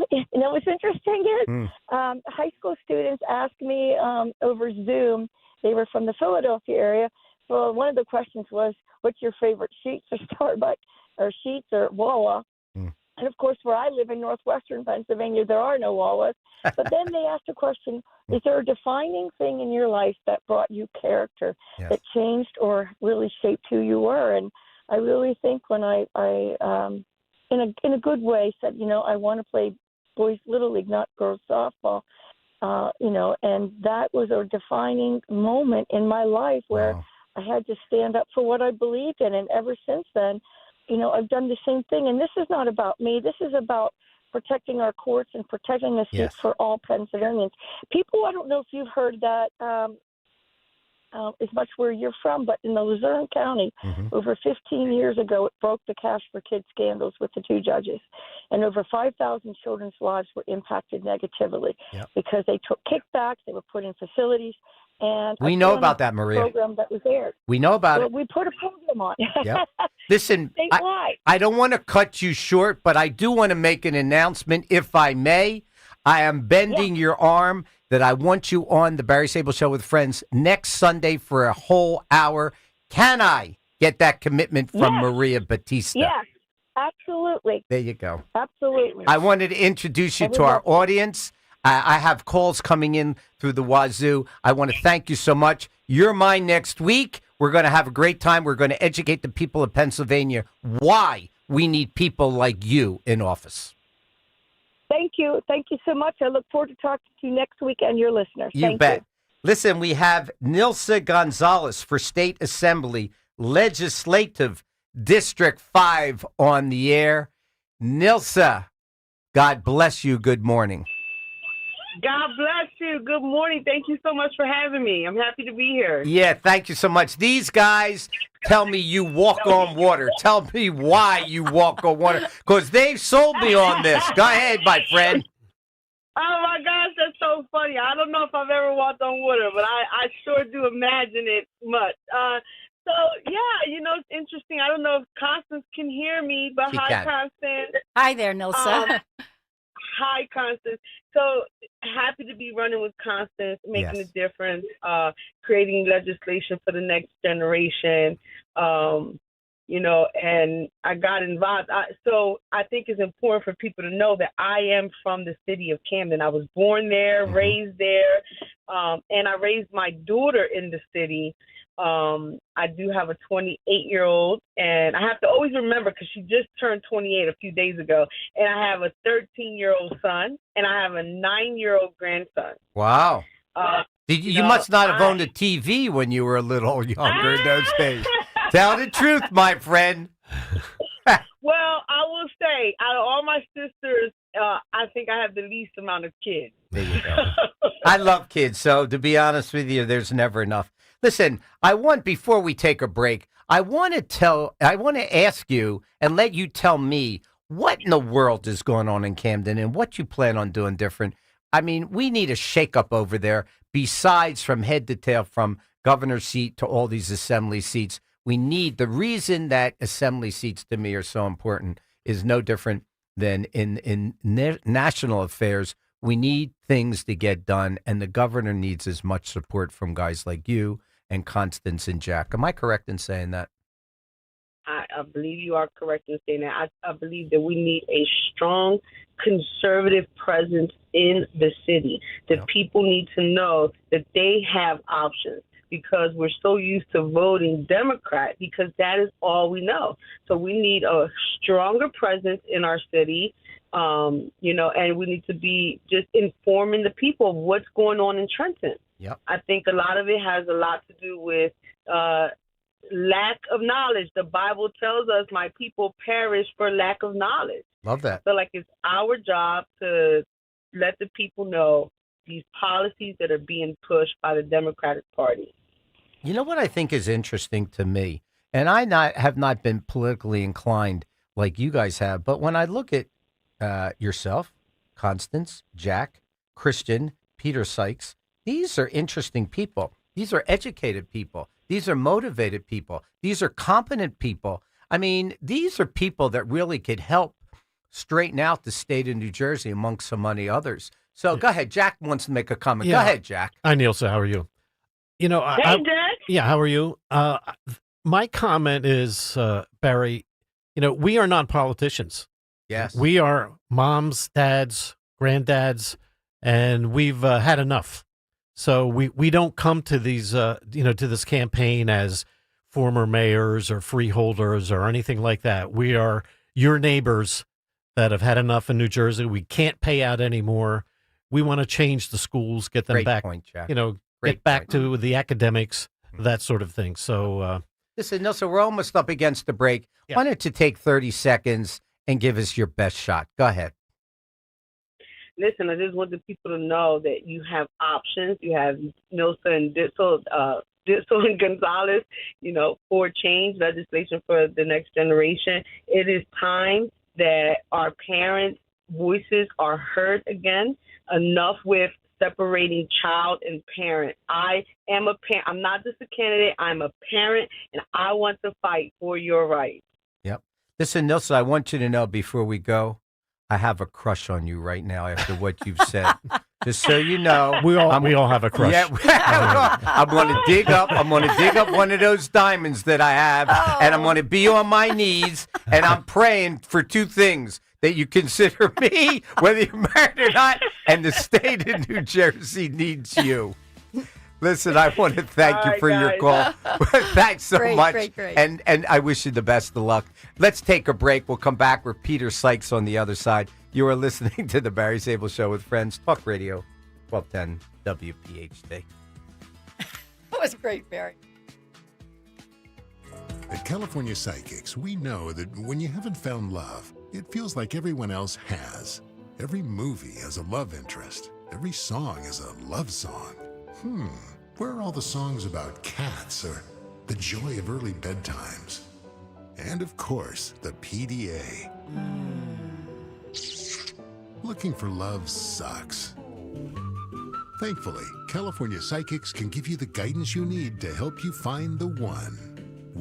W: you know, what's interesting is high school students asked me over Zoom. They were from the Philadelphia area. So one of the questions was, what's your favorite Sheetz or Starbucks or Sheetz or Wawa? And, of course, where I live in northwestern Pennsylvania, there are no Wawas. But then they asked a question, is there a defining thing in your life that brought you character, that changed or really shaped who you were? And I really think when I in a good way said, you know, I want to play boys Little League, not girls softball, you know, and that was a defining moment in my life where I had to stand up for what I believed in. And ever since then, you know, I've done the same thing. And this is not about me. This is about protecting our courts and protecting the seats for all Pennsylvanians. People, I don't know if you've heard that as much where you're from, but in the Luzerne County, over 15 years ago, it broke the Cash for Kids scandals with the 2 judges. And over 5,000 children's lives were impacted negatively because they took kickbacks, they were put in facilities. And
G: we know about that, Maria.
W: Program that was aired.
G: We know about it.
W: We put a program on.
G: Listen, I don't want to cut you short, but I do want to make an announcement, if I may. I am bending your arm that I want you on the Barry Sable Show with Friends next Sunday for a whole hour. Can I get that commitment from Maria Batista?
W: Yes, absolutely.
G: There you go.
W: Absolutely.
G: I wanted to introduce you to our audience. I have calls coming in through the wazoo. I want to thank you so much. You're mine next week. We're going to have a great time. We're going to educate the people of Pennsylvania why we need people like you in office.
W: Thank you. Thank you so much. I look forward to talking to you next week and your listeners.
G: You bet. Listen, we have Nilsa Gonzalez for State Assembly, Legislative District 5 on the air. Nilsa, God bless you. Good morning.
B: God bless you. Good morning. Thank you so much for having me. I'm happy to be here.
G: Yeah, thank you so much. These guys tell me you walk on water. Tell me why you walk on water, because they've sold me on this. Go ahead, my friend.
B: Oh, my gosh, that's so funny. I don't know if I've ever walked on water, but I sure do imagine it much. So, yeah, you know, it's interesting. I don't know if Constance can hear me, but hi, Constance.
I: Hi there, Nilsa.
B: Hi, Constance. So happy to be running with Constance, making
G: Yes.
B: a difference, creating legislation for the next generation. And I got involved. So I think it's important for people to know that I am from the city of Camden. I was born there, raised there, and I raised my daughter in the city. I do have a 28-year-old, and I have to always remember because she just turned 28 a few days ago, and I have a 13-year-old son, and I have a 9-year-old grandson.
G: Wow. You must not have owned a TV when you were a little younger in those days. Tell the truth, my friend.
B: Well, I will say, out of all my sisters, I think I have the least amount of kids.
G: There you go. I love kids, so to be honest with you, there's never enough. Listen, before we take a break, I want to ask you and let you tell me what in the world is going on in Camden and what you plan on doing different. I mean, we need a shakeup over there, besides from head to tail, from governor's seat to all these assembly seats. The reason that assembly seats to me are so important is no different than in national affairs. We need things to get done, and the governor needs as much support from guys like you and Constance and Jack. Am I correct in saying that?
B: I believe you are correct in saying that. I believe that we need a strong conservative presence in the city. That people need to know that they have options, because we're so used to voting Democrat because that is all we know. So we need a stronger presence in our city, and we need to be just informing the people of what's going on in Trenton.
G: Yep.
B: I think a lot of it has a lot to do with lack of knowledge. The Bible tells us, my people perish for lack of knowledge.
G: Love that.
B: So, it's our job to let the people know these policies that are being pushed by the Democratic Party.
G: You know what I think is interesting to me, and I have not been politically inclined like you guys have, but when I look at yourself, Constance, Jack, Christian, Peter Sykes, these are interesting people. These are educated people. These are motivated people. These are competent people. I mean, these are people that really could help straighten out the state of New Jersey amongst so many others. So go ahead. Jack wants to make a comment.
H: Yeah.
G: Go ahead, Jack.
H: Hi, Neil. So how are you?
B: Hey, Jack.
H: Yeah, how are you? My comment is, Barry, we are not politicians.
G: Yes.
H: We are moms, dads, granddads, and we've had enough. So we don't come to these, to this campaign as former mayors or freeholders or anything like that. We are your neighbors that have had enough in New Jersey. We can't pay out anymore. We want to change the schools, get them
G: Great
H: back,
G: point, Jack.
H: get back to the academics, that sort of thing. So,
G: Listen, Nelson, we're almost up against the break.
H: Yeah.
G: Why don't you take 30 seconds and give us your best shot? Go ahead.
B: Listen, I just want the people to know that you have options. You have Nilsa and Ditzel and Gonzalez, for change, legislation for the next generation. It is time that our parents' voices are heard again. Enough with separating child and parent. I am a parent. I'm not just a candidate. I'm a parent, and I want to fight for your rights.
G: Yep. Listen, Nelson, I want you to know before we go, I have a crush on you right now after what you've said. Just so you know,
H: we all have a crush.
G: Yeah, I'm going to dig up. I'm going to dig up one of those diamonds that I have, and I'm going to be on my knees, and I'm praying for two things: that you consider me, whether you're married or not, and the state of New Jersey needs you. Listen, I want to thank you for your call. Thanks so much.
I: Great.
G: And I wish you the best of luck. Let's take a break. We'll come back with Peter Sykes on the other side. You are listening to the Barry Sable Show with Friends, Talk Radio, 1210 WPHT.
I: That was great, Barry.
C: At California Psychics, we know that when you haven't found love, it feels like everyone else has. Every movie has a love interest. Every song is a love song. Where are all the songs about cats or the joy of early bedtimes? And of course, the PDA. Looking for love sucks. Thankfully, California Psychics can give you the guidance you need to help you find the one.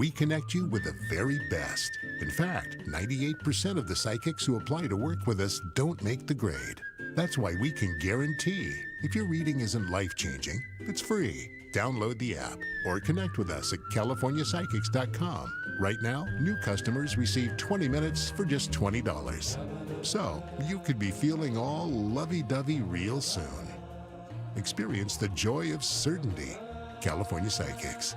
C: we connect you with the very best. In fact, 98% of the psychics who apply to work with us don't make the grade. That's why we can guarantee if your reading isn't life-changing, it's free. Download the app or connect with us at CaliforniaPsychics.com. Right now, new customers receive 20 minutes for just $20. So, you could be feeling all lovey-dovey real soon. Experience the joy of certainty. California Psychics.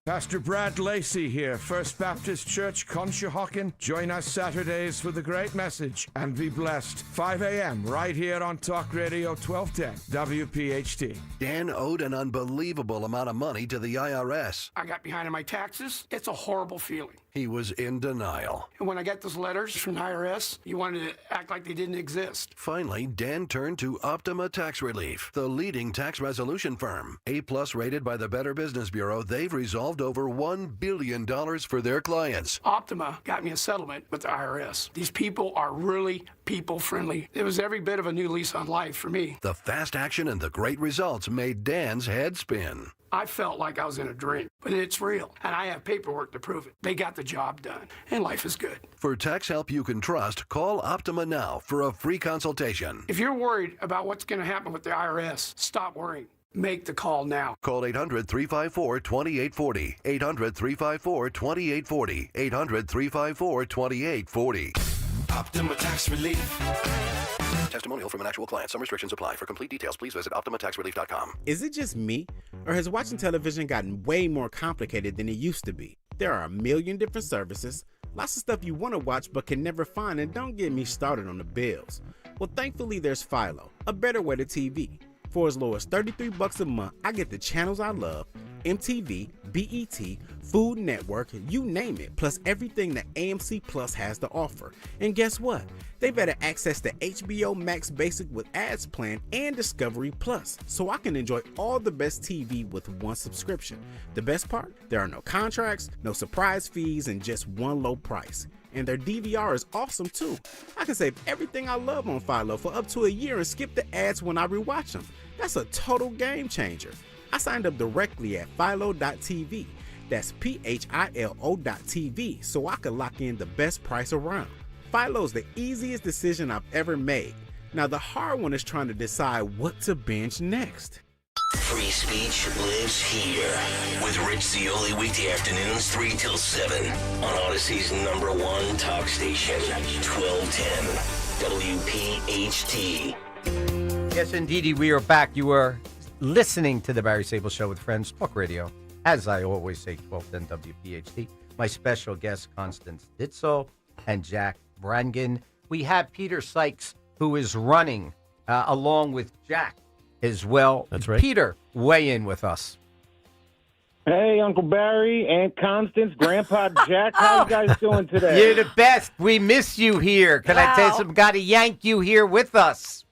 D: Pastor Brad Lacey here, First Baptist Church, Conshohocken. Join us Saturdays for the great message and be blessed. 5 a.m. right here on Talk Radio 1210, WPHT.
L: Dan owed an unbelievable amount of money to the IRS.
M: I got behind on my taxes. It's a horrible feeling.
L: He was in denial.
M: And when I got those letters from the IRS, you wanted to act like they didn't exist.
L: Finally, Dan turned to Optima Tax Relief, the leading tax resolution firm. A-plus rated by the Better Business Bureau, they've resolved over $1 billion for their clients.
M: Optima got me a settlement with the IRS. These people are really people-friendly. It was every bit of a new lease on life for me.
L: The fast action and the great results made Dan's head spin.
M: I felt like I was in a dream, but it's real, and I have paperwork to prove it. They got the job done, and life is good.
L: For tax help you can trust, call Optima now for a free consultation.
M: If you're worried about what's going to happen with the IRS, stop worrying. Make the call now.
L: Call 800-354-2840. 800-354-2840. 800-354-2840.
F: Optima Tax Relief.
L: Testimonial from an actual client. Some restrictions apply. For complete details, please visit OptimaTaxRelief.com.
X: Is it just me, or has watching television gotten way more complicated than it used to be? There are a million different services, lots of stuff you want to watch but can never find, and don't get me started on the bills. Well, thankfully there's Philo, a better way to TV. For as low as $33 a month, I get the channels I love, MTV, BET, Food Network, you name it, plus everything that AMC Plus has to offer. And guess what? They've added access to HBO Max Basic with ads plan and Discovery Plus, so I can enjoy all the best TV with one subscription. The best part? There are no contracts, no surprise fees, and just one low price. And their DVR is awesome too. I can save everything I love on Philo for up to a year and skip the ads when I rewatch them. That's a total game changer. I signed up directly at philo.tv. That's PHILO.tv so I could lock in the best price around. Philo's the easiest decision I've ever made. Now the hard one is trying to decide what to binge next.
F: Free speech lives here with Rich Zioli weekday afternoons 3 till 7 on Odyssey's #1 talk station, 1210 WPHT.
G: Yes, indeedy, we are back. You are listening to the Barry Sable Show with Friends Talk Radio. As I always say, 1210 WPHT. My special guests, Constance Ditzel and Jack Brangan. We have Peter Sykes, who is running along with Jack as well.
H: That's right.
G: Peter, weigh in with us.
Y: Hey, Uncle Barry, Aunt Constance, Grandpa Jack. How you guys doing today?
G: You're the best. We miss you here. Can I tell you something? Got to yank you here with us.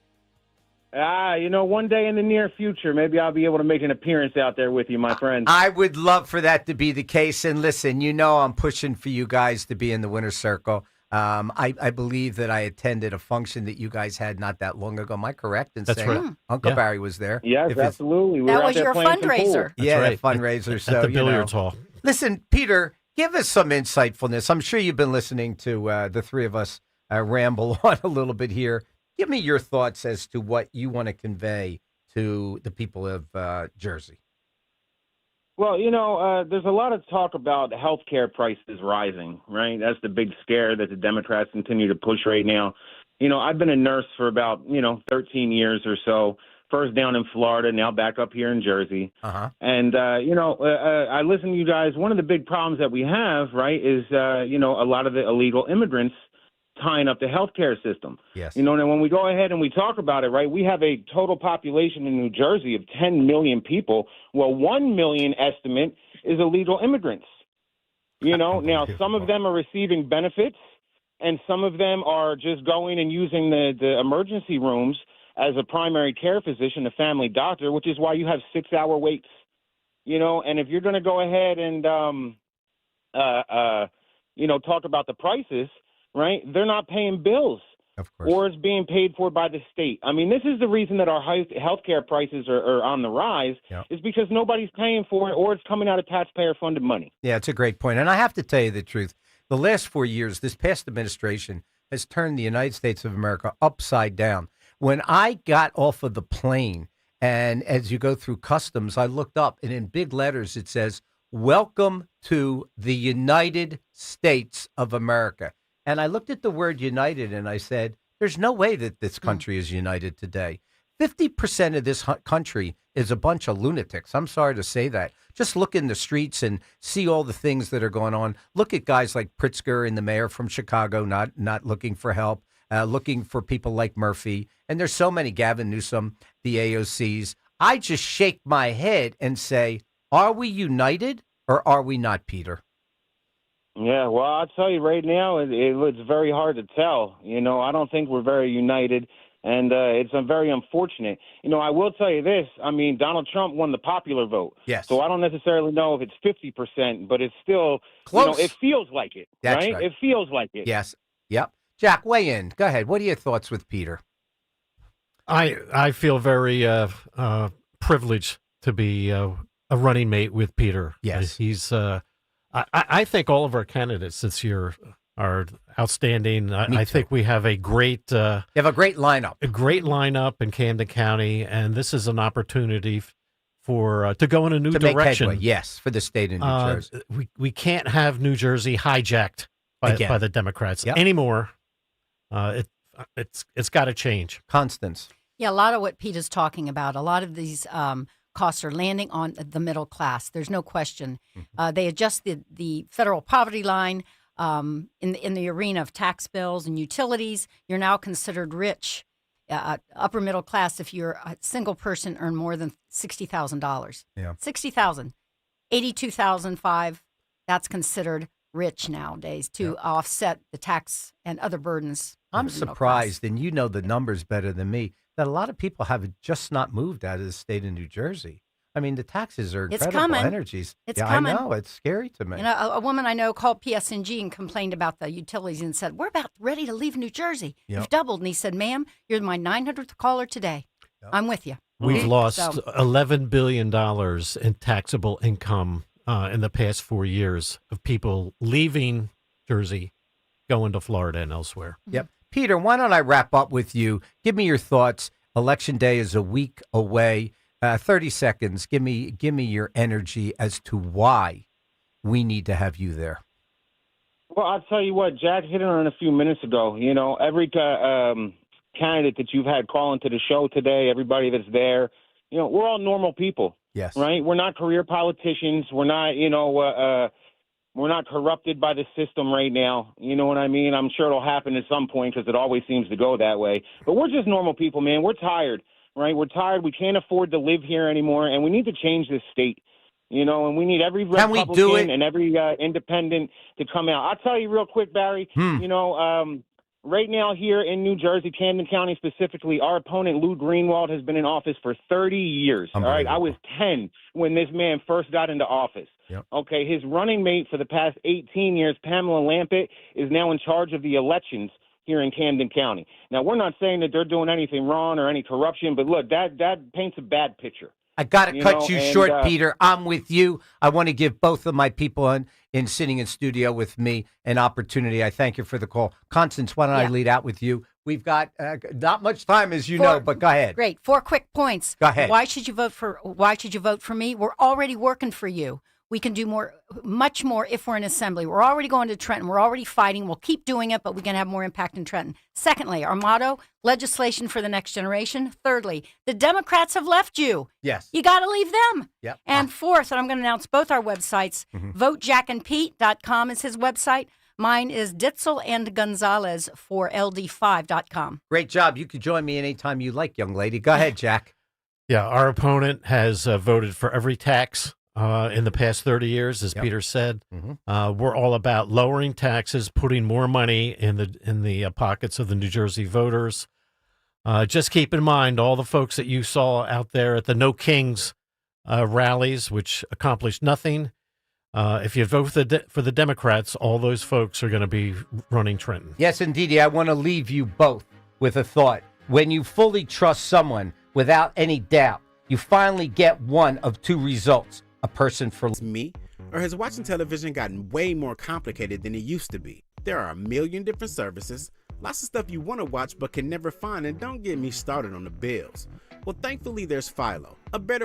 Y: One day in the near future, maybe I'll be able to make an appearance out there with you, my friend.
G: I would love for that to be the case. And listen, I'm pushing for you guys to be in the winner's circle. I believe that I attended a function that you guys had not that long ago. Am I correct in saying
H: right.
G: Uncle Barry was there?
Y: Yes, absolutely.
I: That was your fundraiser.
G: Yeah,
H: right.
G: the fundraiser. So,
H: At the billiards hall.
G: Listen, Peter, give us some insightfulness. I'm sure you've been listening to the three of us ramble on a little bit here. Give me your thoughts as to what you want to convey to the people of Jersey.
Y: Well, there's a lot of talk about healthcare prices rising, right? That's the big scare that the Democrats continue to push right now. I've been a nurse for about, 13 years or so, first down in Florida, now back up here in Jersey.
G: Uh-huh.
Y: And, I listen to you guys. One of the big problems that we have, right, is, a lot of the illegal immigrants tying up the healthcare system.
G: Yes.
Y: And when we go ahead and we talk about it, right, we have a total population in New Jersey of 10 million people. Well, 1 million estimate is illegal immigrants. Now some of them are receiving benefits and some of them are just going and using the emergency rooms as a primary care physician, a family doctor, which is why you have 6-hour waits. And if you're going to go ahead and, talk about the prices, right? They're not paying bills.
G: Of course.
Y: or it's being paid for by the state. I mean, this is the reason that our healthcare prices are on the rise, is because nobody's paying for it, or it's coming out of taxpayer-funded money.
G: Yeah, it's a great point. And I have to tell you the truth. The last 4 years, this past administration has turned the United States of America upside down. When I got off of the plane, and as you go through customs, I looked up, and in big letters it says, "Welcome to the United States of America." And I looked at the word united, and I said, there's no way that this country is united today. 50% of this country is a bunch of lunatics. I'm sorry to say that. Just look in the streets and see all the things that are going on. Look at guys like Pritzker and the mayor from Chicago not looking for help, looking for people like Murphy. And there's so many, Gavin Newsom, the AOCs. I just shake my head and say, are we united or are we not, Peter?
Y: Yeah, well, I'll tell you right now, it's very hard to tell. I don't think we're very united. And it's very unfortunate. I will tell you this. I mean, Donald Trump won the popular vote.
G: Yes.
Y: So I don't necessarily know if it's 50%, but it's still,
G: close.
Y: It feels like it.
G: That's right.
Y: It feels like it.
G: Yes. Yep. Jack, weigh in. Go ahead. What are your thoughts with Peter?
H: I feel very privileged to be a running mate with Peter.
G: Yes.
H: He's. I think all of our candidates this year are outstanding. I think we have a great
G: you have a great lineup.
H: A great lineup in Camden County, and this is an opportunity for to go in a new direction.
G: Make headway, yes, for the state of New Jersey.
H: We can't have New Jersey hijacked by the Democrats anymore. It's got to change.
G: Constance.
I: Yeah, a lot of what Pete is talking about, a lot of these costs are landing on the middle class. There's no question. They adjusted the federal poverty line. In the arena of tax bills and utilities, you're now considered rich, upper middle class if you're a single person earn more than $60,000.
G: Yeah,
I: $60,000, $82,005. That's considered rich nowadays to offset the tax and other burdens.
G: I'm surprised, and you know the numbers better than me, that a lot of people have just not moved out of the state of New Jersey. I mean, the taxes are incredible.
I: It's coming.
G: Energies.
I: It's
G: coming.
I: coming.
G: I know. It's scary to me.
I: A woman I know called PSNG and complained about the utilities and said, we're about ready to leave New Jersey.
G: Yep.
I: You've doubled. And he said, ma'am, you're my 900th caller today. Yep. I'm with you.
H: We've lost $11 billion in taxable income in the past 4 years of people leaving Jersey, going to Florida and elsewhere.
G: Yep. Peter, why don't I wrap up with you? Give me your thoughts. Election day is a week away. 30 seconds. Give me your energy as to why we need to have you there.
Y: Well, I'll tell you what, Jack hit it on a few minutes ago. Every candidate that you've had call into the show today, everybody that's there, we're all normal people.
G: Yes.
Y: Right? We're not career politicians. We're not, we're not corrupted by the system right now. You know what I mean? I'm sure it'll happen at some point because it always seems to go that way. But we're just normal people, man. We're tired. Right? We're tired. We can't afford to live here anymore, and we need to change this state. And we need every Republican and every independent to come out. I'll tell you real quick, Barry, right now here in New Jersey, Camden County specifically, our opponent, Lou Greenwald, has been in office for 30 years. All right? I was 10 when this man first got into office.
G: Yep.
Y: Okay, his running mate for the past 18 years, Pamela Lampett, is now in charge of the elections here in Camden County. Now, we're not saying that they're doing anything wrong or any corruption, but look, that paints a bad picture.
G: I got to cut you short, Peter. I'm with you. I want to give both of my people in sitting in studio with me an opportunity. I thank you for the call. Constance, why don't I lead out with you? We've got not much time, as you know, but go ahead.
I: Great. 4 quick points.
G: Go ahead.
I: Why should you vote for me? We're already working for you. We can do much more if we're in assembly. We're already going to Trenton. We're already fighting. We'll keep doing it, but we can have more impact in Trenton. Secondly, our motto, legislation for the next generation. Thirdly, the Democrats have left you.
G: Yes.
I: You got to leave them.
G: Yep.
I: And fourth, and I'm going to announce both our websites, votejackandpete.com is his website. Mine is Ditzel and Gonzalez for LD5.com.
G: Great job. You can join me anytime you like, young lady. Go ahead, Jack.
H: Yeah, our opponent has voted for every tax in the past 30 years, as Peter said. We're all about lowering taxes, putting more money in the pockets of the New Jersey voters. Just keep in mind all the folks that you saw out there at the No Kings rallies, which accomplished nothing. If you vote for the Democrats, all those folks are going to be running Trenton.
G: Yes, indeedy. I want to leave you both with a thought. When you fully trust someone without any doubt, you finally get one of two results. A person for
X: me, or has watching television gotten way more complicated than it used to be? There are a million different services, lots of stuff you want to watch but can never find, and don't get me started on the bills. Well, thankfully there's Philo, a better